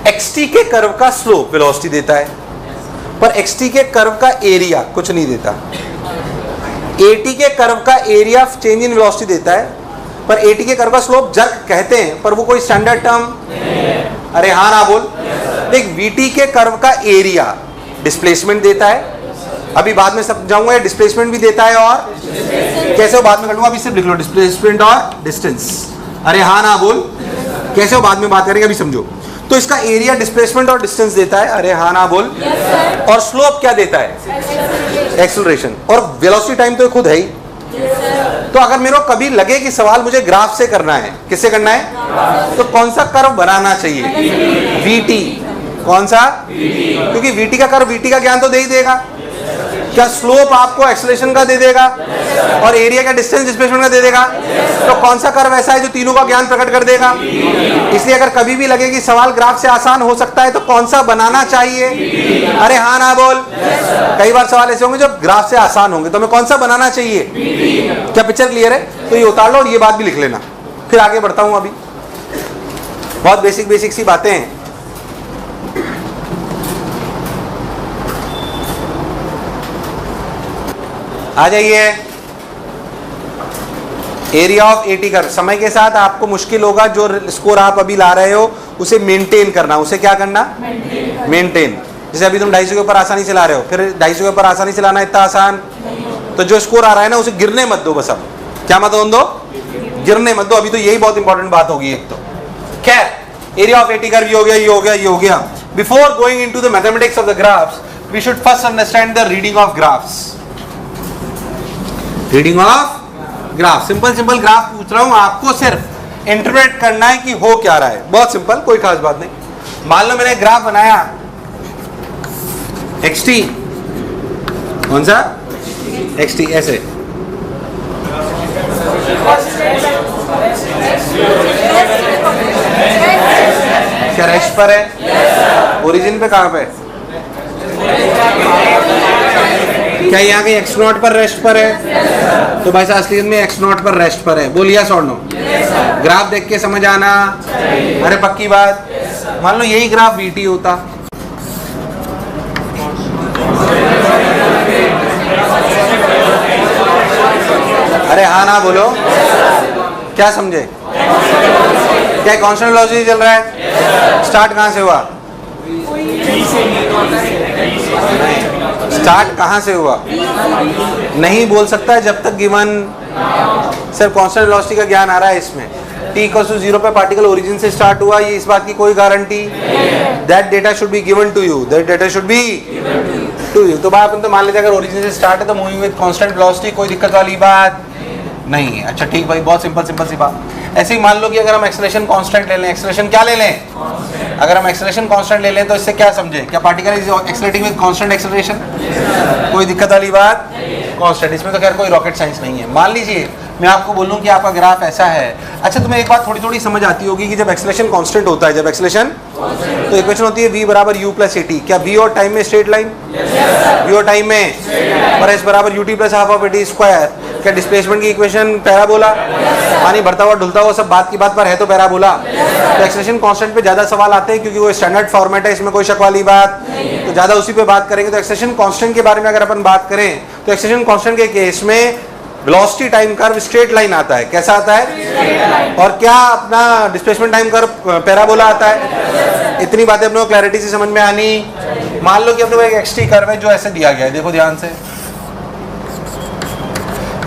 A: एक्सटी के कर्व का स्लोप वेलोसिटी देता है, पर एक्सटी के कर्व का एरिया कुछ नहीं देता। एटी के कर्व का एरिया चेंज इन वेलोसिटी देता है, पर एटी के कर्व का स्लोप जर्क कहते हैं, पर वो कोई स्टैंडर्ड टर्म। अरे हाँ ना बोल। देख, वीटी के कर्व का एरिया डिस्प्लेसमेंट देता है, अभी बाद में समझाऊंगा, डिस्प्लेसमेंट भी देता है, और कैसे वो बाद में कर लूंगा, अभी सिर्फ लिख लो डिस्प्लेसमेंट और डिस्टेंस। अरे हाँ ना बोल। कैसे वो बाद में बात करेंगे, अभी समझो। तो इसका एरिया डिस्प्लेसमेंट और डिस्टेंस देता है, अरे हाँ ना बोल। और स्लोप क्या देता है? एक्सेलरेशन। और वेलोसिटी टाइम तो खुद है ही। तो अगर मेरे को कभी लगे कि सवाल मुझे ग्राफ से करना है, किससे करना है, तो कौन सा कर्व बनाना चाहिए? वीटी। कौन सा? क्योंकि वीटी का कर्व वीटी का ज्ञान तो दे ही देगा। क्या स्लोप आपको एक्सेलरेशन का दे देगा, और एरिया का डिस्टेंस डिस्प्लेसमेंट का दे देगा? तो कौन सा कर्व ऐसा है जो तीनों का ज्ञान प्रकट कर देगा? इसलिए अगर कभी भी लगे कि सवाल ग्राफ से आसान हो सकता है तो कौन सा बनाना चाहिए? अरे हाँ ना बोल। कई बार सवाल ऐसे होंगे जो ग्राफ से आसान होंगे, तो हमें कौन सा बनाना चाहिए? क्या पिक्चर क्लियर है? तो ये उतार लो और ये बात भी लिख लेना, फिर आगे बढ़ता हूं। अभी बहुत बेसिक बेसिक सी बातें हैं। आ जाइए। एरिया ऑफ एटी कर्व, समय के साथ आपको मुश्किल होगा, जो स्कोर आप अभी ला रहे हो उसे मेंटेन करना। उसे क्या करना? मेंटेन। जैसे अभी तुम 250 के ऊपर आसानी से ला रहे हो, फिर 250 के ऊपर आसानी से लाना इतना आसान, तो जो स्कोर आ रहा है ना उसे गिरने मत दो बस। अब क्या मत होने दो, गिरने मत दो। अभी तो यही बहुत इंपॉर्टेंट बात होगी एक तो। खैर, एरिया ऑफ एटी कर्व ये हो गया, ये हो गया, ये हो गया। Before going into the mathematics of the graphs, we should first understand the reading of graphs. Reading of graph, simple simple graph पूछ रहा हूं, आपको सिर्फ इंटरप्रेट करना है कि हो क्या रहा है। बहुत सिंपल, कोई खास बात नहीं। मान लो मैंने ग्राफ बनाया xt, कौन सा xt, ऐसे क्या रेस्ट पर है? ओरिजिन पे कहां पे? क्या यहाँ कहीं एक्स नॉट पर रेस्ट पर है? तो भाई साहब असलियत में एक्स नॉट पर रेस्ट पर है। बोलिए सर नो? ग्राफ देख के समझ आना, अरे पक्की बात। मान लो यही ग्राफ VT होता, अरे हाँ ना बोलो, क्या समझे? क्या कांस्टेंट वेलोसिटी चल रहा है? स्टार्ट कहाँ से हुआ? स्टार्ट कहाँ से हुआ नहीं बोल सकता है जब तक गिवन सिर्फ कांस्टेंट वेलोसिटी का ज्ञान आ रहा है इसमें। t = 0 पे पार्टिकल ओरिजिन से स्टार्ट हुआ, ये इस बात की कोई guarantee? That data should be given to you, that data should be to you. तो बात अपन तो मान लेते हैं अगर ओरिजिन से स्टार्ट है तो मूविंग विद कांस्टेंट वेलोसिटी, कोई दिक्कत वाली बात नहीं है। अच्छा ठीक भाई, बहुत सिंपल सिंपल सी बात। ऐसे ही मान लो कि अगर हम एक्सेलरेशन कांस्टेंट ले लें, एक्सेलरेशन क्या ले लें? अगर हम एक्सेलरेशन कांस्टेंट ले लें तो इससे क्या समझे? क्या particle is accelerating with constant acceleration? कोई दिक्कत वाली बात? कांस्टेंट, इसमें तो खैर कोई रॉकेट साइंस नहीं है। मान लीजिए मैं आपको बोलूं कि आपका ग्राफ ऐसा है। अच्छा तुम्हें एक बात थोड़ी थोड़ी समझ आती होगी कि जब एक्सेलरेशन कांस्टेंट होता है, जब एक्सेलरेशन तो इक्वेशन होती है v = u + at। क्या v और टाइम में स्ट्रेट लाइन? v और टाइम में, और s = ut + ½ at²। क्या डिस्प्लेसमेंट की इक्वेशन पैराबोला? पानी भरता हुआ ढुलता हुआ सब बात की बात पर है तो पैराबोला। तो एक्सेलरेशन कांस्टेंट पे ज्यादा सवाल आते हैं क्योंकि वो स्टैंडर्ड फॉर्मेट है, इसमें कोई शक वाली बात तो ज्यादा उसी पे बात करेंगे। तो एक्सेलरेशन कांस्टेंट के बारे में अगर अपन बात करें तो एक्सेलरेशन कांस्टेंट के केस में velocity time curve straight line आता है। कैसा आता है? और क्या अपना डिस्प्लेसमेंट टाइम कर्व पैराबोला आता है। इतनी बातें अपने को क्लैरिटी से समझ में आनी। मान लो कि अपने को एक xt कर्व है जो ऐसे दिया गया है, देखो ध्यान से,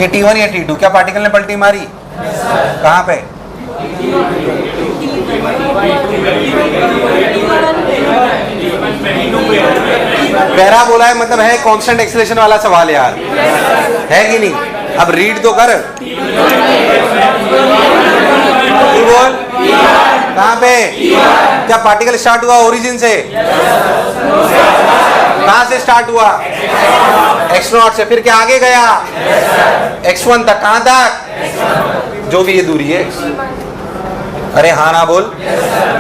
A: ये t1 या t2, क्या पार्टिकल ने पलटी मारी? कहाँ पे? पैराबोला है, मतलब है कांस्टेंट एक्सेलरेशन वाला सवाल यार, है कि नहीं? अब रीड तो कर, तू बोल कहाँ पे? क्या पार्टिकल स्टार्ट हुआ ओरिजिन से? कहाँ से स्टार्ट हुआ? x0 से, फिर क्या आगे गया? x1 तक। कहाँ तक? जो भी ये दूरी है। अरे हाँ ना बोल,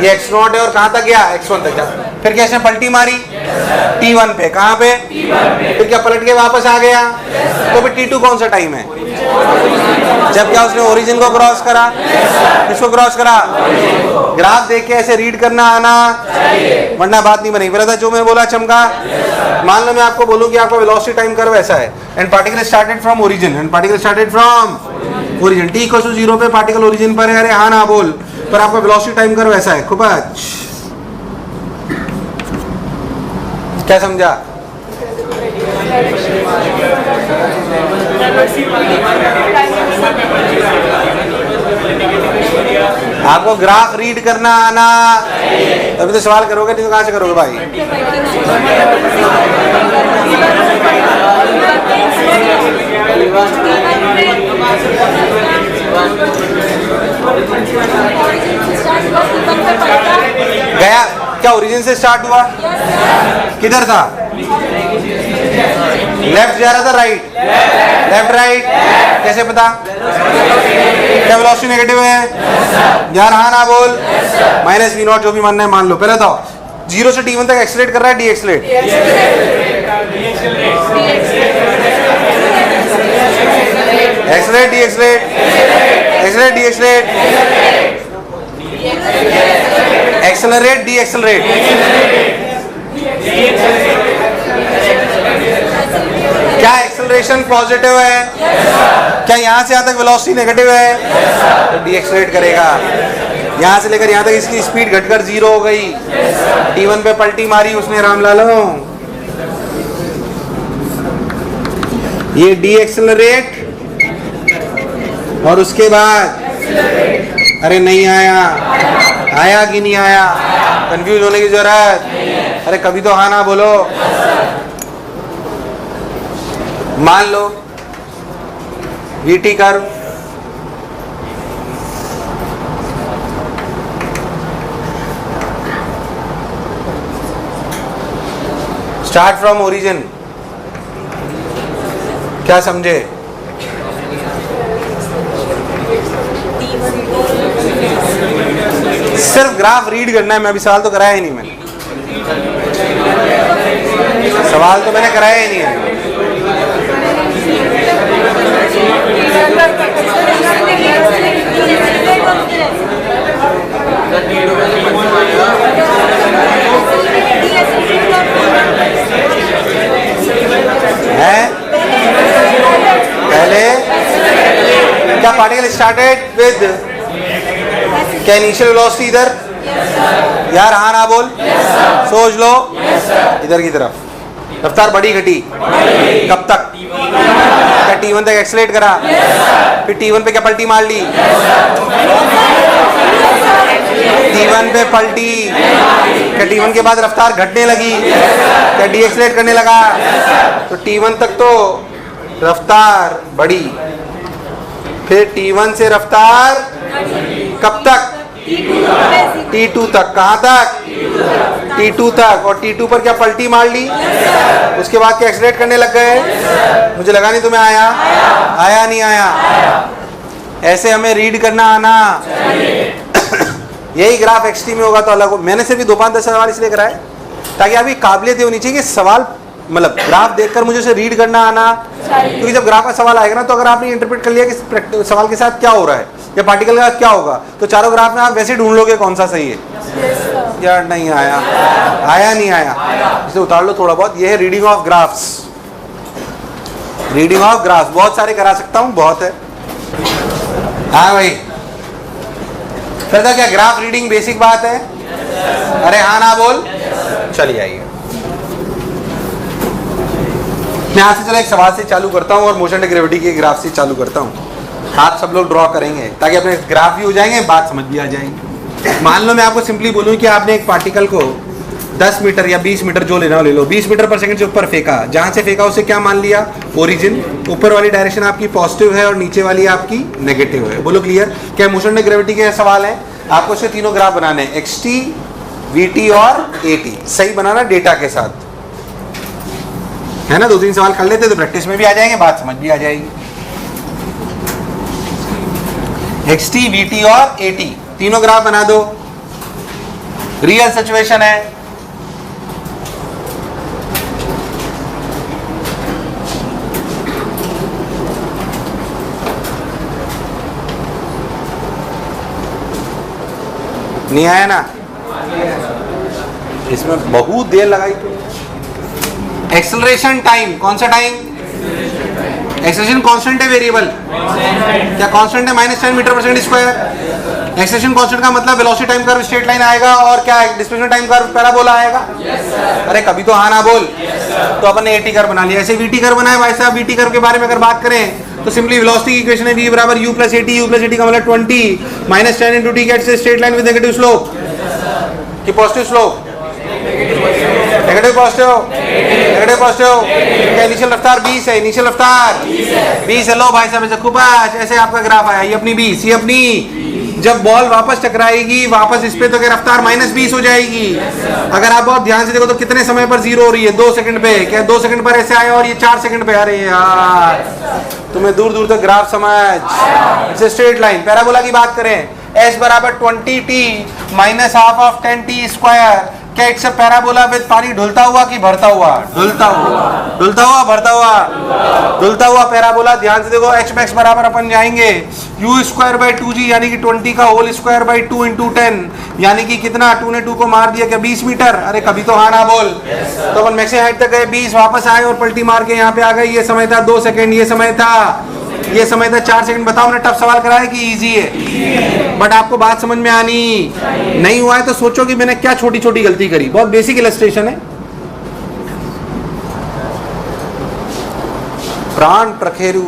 A: ये x0 है और कहाँ तक गया? x1 तक जा। फिर क्या इसने पलटी मारी? t1 पे। कहाँ पे? फिर क्या पलट के वापस आ गया? तो फिर t2 कौन सा टाइम है? जब क्या उसने ओरिजिन को क्रॉस करा? किसको क्रॉस करा? ग्राफ देख के ऐसे रीड करना आना, वरना बात नहीं बनेगी। ब्रदर जो मैं बोला चमका। मान लो मैं आपको बोलूं कि आपका वेलोसिटी टाइम कर्व ऐसा है, and particle started from origin, and particle started from origin. t = 0 पे पार्टिकल ओरिजिन पर है, अरे हाँ ना बोल, पर आपका वेलोसिटी टाइम कर्व ऐसा है। खूब क्या समझा? आपको ग्राफ रीड करना आना, तभी तो सवाल करोगे, नहीं तो कहां से करोगे भाई? गया क्या? ओरिजिन से स्टार्ट हुआ? किधर था? लेफ्ट जा रहा था, राइट? लेफ्ट राइट कैसे पता? क्या वेलोसिटी नेगेटिव है यार? हाँ ना बोल। -v0 जो भी मानना है मान लो। पहले तो 0 से t1 तक एक्सेलरेट कर रहा है, D accelerate? Accelerate D accelerate, accelerate D accelerate, accelerate D accelerate. क्या एक्सेलरेशन पॉजिटिव है? क्या यहाँ से यहाँ तक वेलोसिटी नेगेटिव है? तो डी एक्सेलरेट करेगा। यहाँ से लेकर यहाँ तक इसकी स्पीड घटकर 0 हो गई, t1 पे पलटी मारी उसने रामलालो, ये डी एक्सेलरेट और उसके बाद अरे नहीं आया, आया कि नहीं आया, कंफ्यूज होने की जरूरत, अरे कभी तो हाँ ना बोलो। मान लो VT curve start from origin, क्या समझे? सिर्फ ग्राफ रीड करना है, मैं अभी सवाल तो कराया ही नहीं, मैंने सवाल तो मैंने कराया ही नहीं है। पहले क्या पार्टिकल स्टार्टेड विद क्या इनिशियल वेलोसिटी इधर? यार हाँ ना बोल, सोच लो इधर की तरफ। रफ्तार बढ़ी घटी? कब तक? क्या T1 तक एक्सेलरेट करा, फिर T1 पे क्या पलटी मार ली? T1 पे पलटी, क्या T1 के बाद रफ्तार घटने लगी, क्या डीएक्सेलरेट करने लगा? तो T1 तक तो रफ्तार बढ़ी, फिर T1 से रफ्तार कब तक? T2 तक। कहाँ तक? T2 तक। और T2 पर क्या पलटी मार ली, उसके बाद क्या एक्सेलरेट करने लग गए? मुझे लगा नहीं तुम्हें आया, आया नहीं आया? ऐसे हमें रीड करना आना। यही ग्राफ XT में होगा तो अलग हो। मैंने सिर्फ 2-5-10 सवाल इसलिए कराए ताकि आपकी काबिलियत होनी चाहिए कि सवाल मतलब ग्राफ देखकर मुझे उसे रीड करना आना, क्योंकि जब ग्राफ का सवाल आएगा ना तो अगर आपने इंटरप्रेट कर लिया कि सवाल के साथ क्या हो रहा है या पार्टिकल का क्या होगा, तो चारों ग्राफ में आप वैसे ढूंढ लोगे कौन सा सही है। यार नहीं आया, आया नहीं आया, इसे उतार लो थोड़ा बहुत। ये है reading of graphs. Reading of graphs बहुत सारे करा सकता हूँ, बहुत है। हाँ भाई, फिर तो क्या ग्राफ रीडिंग बेसिक बात है? अरे हाँ ना बोल, चलिए आइए। मैं यहाँ से चलो एक सवाल से चालू करता हूँ और मोशन ग्रेविटी के ग्राफ से चालू करता हूँ। आप सब लोग ड्रॉ करेंगे ताकि अपने ग्राफ भी हो जाएंगे, बात समझ भी आ जाएंगे। मान लो मैं आपको सिंपली बोलूँ कि आपने एक पार्टिकल को 10 मीटर या 20 मीटर जो लेना ले लो, 20 मीटर पर सेकंड से ऊपर फेंका। जहाँ से फेंका उसे क्या मान लिया? ओरिजिन। ऊपर वाली डायरेक्शन आपकी पॉजिटिव है और नीचे वाली आपकी नेगेटिव है। बोलो क्लियर? क्या मोशन में ग्रेविटी के सवाल है? आपको इसके तीनों ग्राफ बनाने हैं, XT, VT और AT। सही बनाना डेटा के साथ, है ना? 2-3 सवाल कर लेते तो प्रैक्टिस में भी आ जाएंगे, बात समझ भी आ जाएगी। XT, VT और AT तीनों ग्राफ बना दो। रियल सिचुएशन है, नहीं आया ना? इसमें बहुत देर लगाई। एक्सेलरेशन टाइम, कौन सा टाइम? एक्सेलरेशन कांस्टेंट है, वेरिएबल? क्या कांस्टेंट है? -10 मीटर पर सेकंड स्क्वायर। एक्सेलरेशन कांस्टेंट का मतलब velocity time curve straight line आएगा और क्या डिस्प्लेसमेंट टाइम कर्व पैराबोला आएगा। अरे कभी तो हाँ ना बोल। तो अपन ने AT कर्व बना लिया। ऐसे VT कर्व बनाए भाई साहब। VT कर्व के बारे में अगर बात करें तो सिंपली वेलोसिटी की इक्वेशन है V बराबर U plus AT। U plus AT का मतलब 20 -10 into T gets straight line with negative slope कि positive slope, negative positive, negative positive. क्या इनिशियल रफ्तार 20 है? इनिशियल रफ्तार 20 है। लो भाई साहब ऐसे खूब ऐसे आपका ग्राफ आया, ये अपनी 20, ये अपनी। जब बॉल वापस टकराएगी वापस इस पे तो क्या रफ्तार -20 हो जाएगी। अगर आप बहुत ध्यान से देखो तो कितने समय पर जीरो हो रही है? 2 सेकंड पे। क्या 2 सेकंड पर ऐसे आया और ये 4 सेकंड पे? अरे यार तुम्हें दूर दूर तक ग्राफ समझ। इसे स्ट्रेट लाइन पैराबोला की बात करें, S बराबर 20t minus half of 10t square. क्या इट्स अ पैराबोला विद पानी ढुलता हुआ कि भरता हुआ? ढुलता हुआ। ढुलता हुआ, भरता हुआ? ढुलता हुआ पैराबोला। ध्यान से देखो, h max बराबर अपन जाएंगे u स्क्वायर बाई 2g यानी कि 20 का होल स्क्वायर बाई 2 इंटू 10 यानी कि कितना? 2 ने 2 को मार दिया, क्या 20 मीटर? अरे कभी तो हाँ ना बोल। तो अपन मैक्सिमम हाइट तक गए 20, वापस आए और पलटी मार के यहाँ पे आ गए। ये समय था 2 सेकेंड, ये समय था 4 सेकंड। बताओ मैंने टफ सवाल कराया कि इजी है? बट आपको बात समझ में आनी नहीं हुआ है तो सोचो कि मैंने क्या छोटी छोटी गलती करी। बहुत बेसिक इलस्ट्रेशन है। प्राण प्रखेरु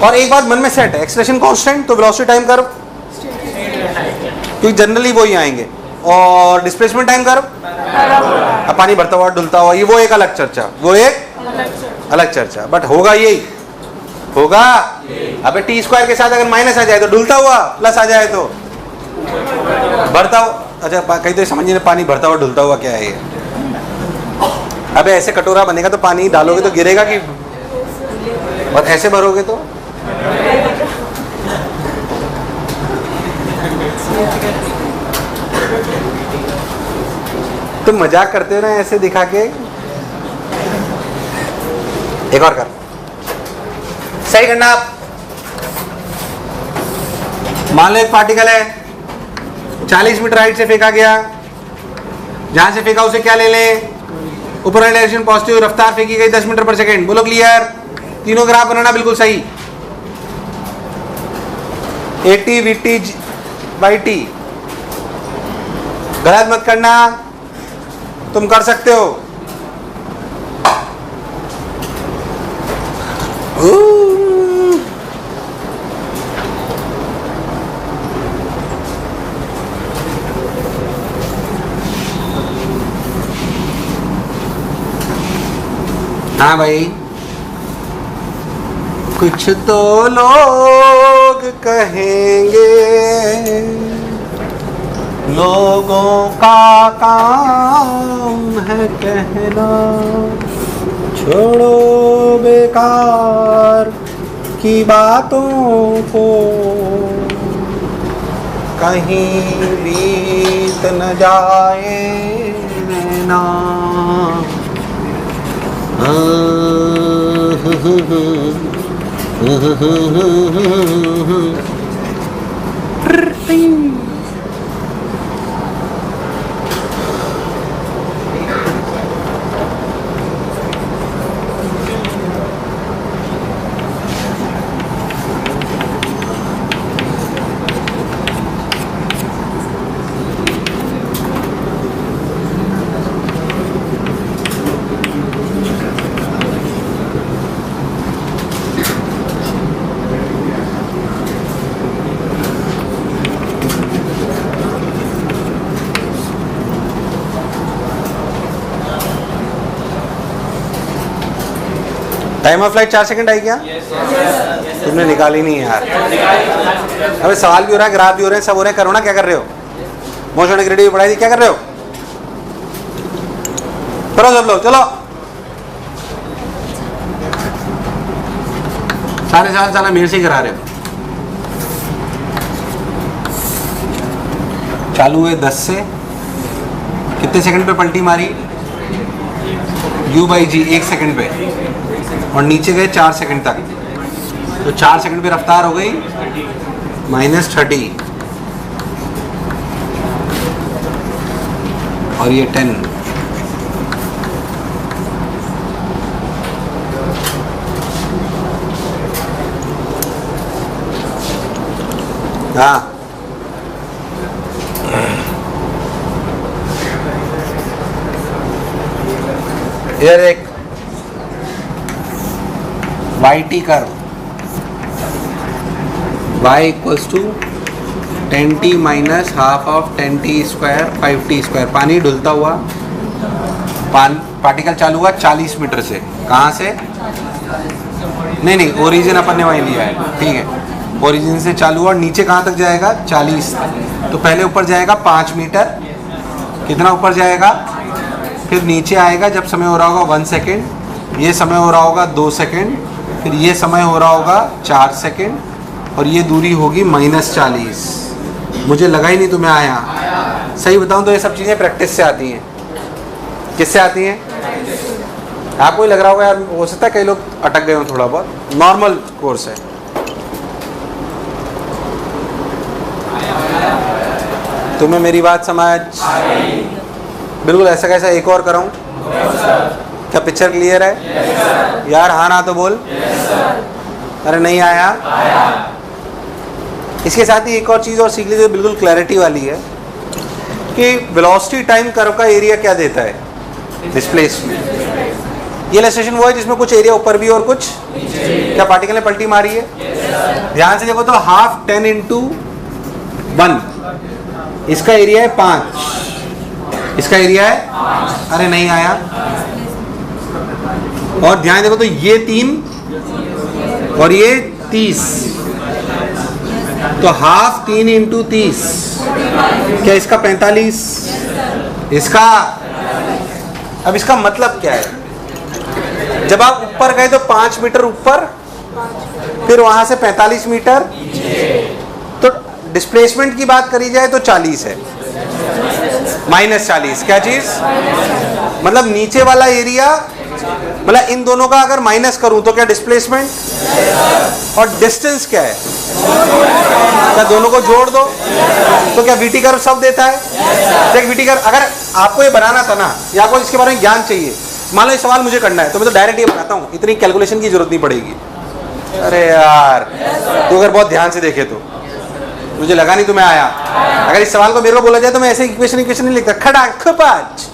A: और एक बात मन में सेट है, एक्सेलरेशन कांस्टेंट तो वेलोसिटी टाइम कर्व क्योंकि जनरली वो ही आएंगे, और डिस्प्लेसमेंट टाइम कर्व पानी भरता हुआ डुलता हुआ, ये वो एक अलग चर्चा, वो एक अलग चर्चा, बट होगा यही होगा। अबे टी स्क्वायर के साथ अगर माइनस आ जाए तो डुलता हुआ, प्लस आ जाए तो भरता हुआ। अच्छा कहीं तो समझिए ना, पानी भरता हुआ डुलता हुआ क्या है ये? अबे ऐसे कटोरा बनेगा तो पानी डालोगे तो गिरेगा कि, और ऐसे भरोगे तो तुम मजाक करते हो ना ऐसे दिखा के। एक और कर, सही करना आप। मान लो एक पार्टिकल है 40 मीटर हाइट से फेंका गया, जहां से फेंका उसे क्या ले लें? ऊपर वाली डायरेक्शन पॉजिटिव, रफ्तार फेंकी गई 10 मीटर पर सेकेंड। बोलो क्लियर? तीनों ग्राफ बनाना बिल्कुल सही। AT VT YT गलत मत करना, तुम कर सकते हो। हाँ भाई, कुछ तो लोग कहेंगे, लोगों का काम है कहना, छोड़ो बेकार की बातों को, कहीं बीत न जाए ना। टाइम ऑफ फ्लाइट 4 सेकंड आई क्या? तुमने निकाली नहीं यार। अबे सवाल भी हो रहा है, ग्राफ भी हो रहे हैं, सब हो रहे हैं, करो ना। क्या कर रहे हो? मोशन ग्रेडियंट पढ़ाई थी, क्या कर रहे हो? करो सब लोग, चलो। सारे साल मेरे से करा रहे हो। चालू हुए 10 से, कितने सेकंड पे पलटी मारी? U/G 1 सेकंड पे, और नीचे गए 4 सेकंड तक, तो 4 सेकंड पे रफ्तार हो गई -30, और ये 10। हाँ इधर एक YT curve, y equals to 10t minus half of 10t square 5t square. पानी डुलता हुआ, पार्टिकल चालू हुआ 40 मीटर से। कहाँ से? नहीं, ओरिजिन अपन ने वहीं लिया है, ठीक है। ओरिजिन से चालू हुआ, नीचे कहाँ तक जाएगा? 40। तो पहले ऊपर जाएगा 5 मीटर, कितना ऊपर जाएगा? फिर नीचे आएगा जब समय हो रहा होगा 1 सेकेंड, ये समय हो रहा होगा 2 सेकेंड, फिर ये समय हो रहा होगा 4 सेकेंड, और ये दूरी होगी -40। मुझे लगा ही नहीं तुम्हें आया। सही बताऊं तो ये सब चीज़ें प्रैक्टिस से आती हैं। किससे आती हैं? आपको ही लग रहा होगा यार, हो सकता है कई लोग अटक गए हो थोड़ा बहुत, नॉर्मल कोर्स है। तुम्हें मेरी बात समझ? बिल्कुल। ऐसा कैसा एक और कराऊं? क्या पिक्चर क्लियर है? yes, यार हाँ ना तो बोल। yes, अरे नहीं आया? इसके साथ ही एक और चीज़ और सीख लीजिए, बिल्कुल क्लैरिटी वाली है, कि वेलोसिटी टाइम कर्व का एरिया क्या देता है? डिस्प्लेसमेंट। ये इलस्ट्रेशन वो है जिसमें कुछ एरिया ऊपर भी और कुछ क्या पार्टिकल ने पलटी मारी है? ध्यान से देखो तो हाफ 10 into 1, इसका एरिया है 5, इसका एरिया है, अरे नहीं आया। और ध्यान देखो तो ये 3 और ये 30, तो हाफ 3 into 30, क्या इसका 45, इसका। अब इसका मतलब क्या है? जब आप ऊपर गए तो 5 मीटर ऊपर, फिर वहां से 45 मीटर, तो डिस्प्लेसमेंट की बात करी जाए तो 40 है, -40। क्या चीज? मतलब नीचे वाला एरिया, मतलब इन दोनों का अगर माइनस करूं तो क्या डिस्प्लेसमेंट, और डिस्टेंस क्या है? क्या दोनों को जोड़ दो तो क्या वीटी कर्व सब देता है? देख वीटी कर्व, अगर आपको ये बनाना था ना, या आपको इसके बारे में ज्ञान चाहिए, मान लो ये सवाल मुझे करना है तो मैं तो डायरेक्ट ये बनाता हूँ, इतनी कैलकुलेशन की जरूरत नहीं पड़ेगी। अरे यार, तो अगर बहुत ध्यान से देखे तो मुझे लगा नहीं तुम्हें आया। अगर इस सवाल को मेरे को बोला जाए तो मैं ऐसे इक्वेशन नहीं लिखता, खड़ा खपाच।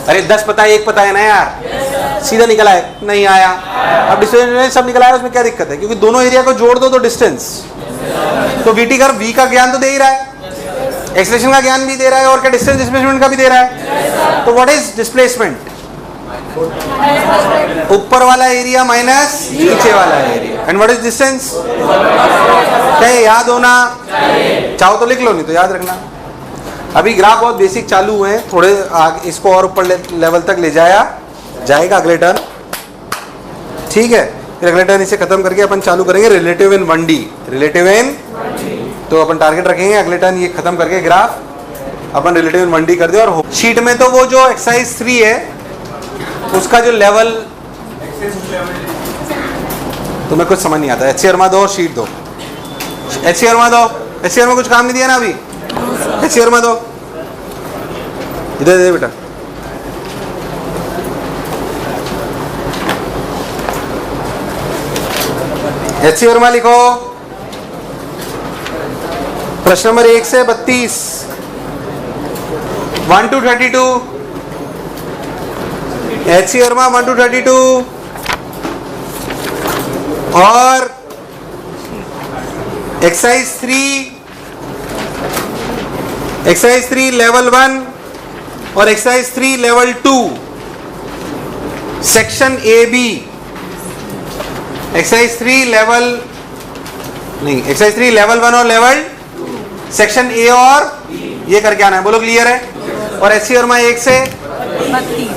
A: अरे 10 पता है 1 पता है ना यार, सीधा निकला है, नहीं आया। अब डिस्टेंस सब निकला है, उसमें क्या दिक्कत है? क्योंकि दोनों एरिया को जोड़ दो तो डिस्टेंस, तो वीटी कर्व वी का ज्ञान तो दे ही रहा है, एक्सप्रेशन का ज्ञान भी दे रहा है, और क्या डिस्टेंस डिस्प्लेसमेंट का भी दे रहा है। तो व्हाट इज डिस्प्लेसमेंट? ऊपर वाला एरिया माइनस नीचे वाला area. And what is distance? क्या याद होना चाहो तो लिख लो, नहीं तो याद रखना। अभी ग्राफ बहुत बेसिक चालू हुए हैं, थोड़े आगे इसको और ऊपर लेवल तक ले जाएगा अगले टर्न, ठीक है। फिर अगले टर्न इसे खत्म करके अपन चालू करेंगे रिलेटिव इन 1D, रिलेटिव इन, तो अपन टारगेट रखेंगे अगले टर्न ये खत्म करके ग्राफ अपन रिलेटिव इन 1D कर दे। और शीट में तो वो जो एक्सरसाइज 3 है उसका जो लेवल तुम्हें कुछ समझ नहीं आता, HCR वर्मा दो, शीट दो, HCR वर्मा दो, HCR में कुछ काम नहीं दिया ना अभी, HCR वर्मा दो, इधर दे बेटा। HCR वर्मा लिखो, प्रश्न नंबर 1 से 32, 1 to 32, HCR वर्मा 1 to 32, और एक्सरसाइज 3 लेवल 1 और exercise 3 level 2, section AB, exercise 3 level नहीं, एक्सरसाइज 3 लेवल 1 और लेवल सेक्शन A और ये करके आना है, बोलो क्लियर है। और HCR वर्मा 1 से 32,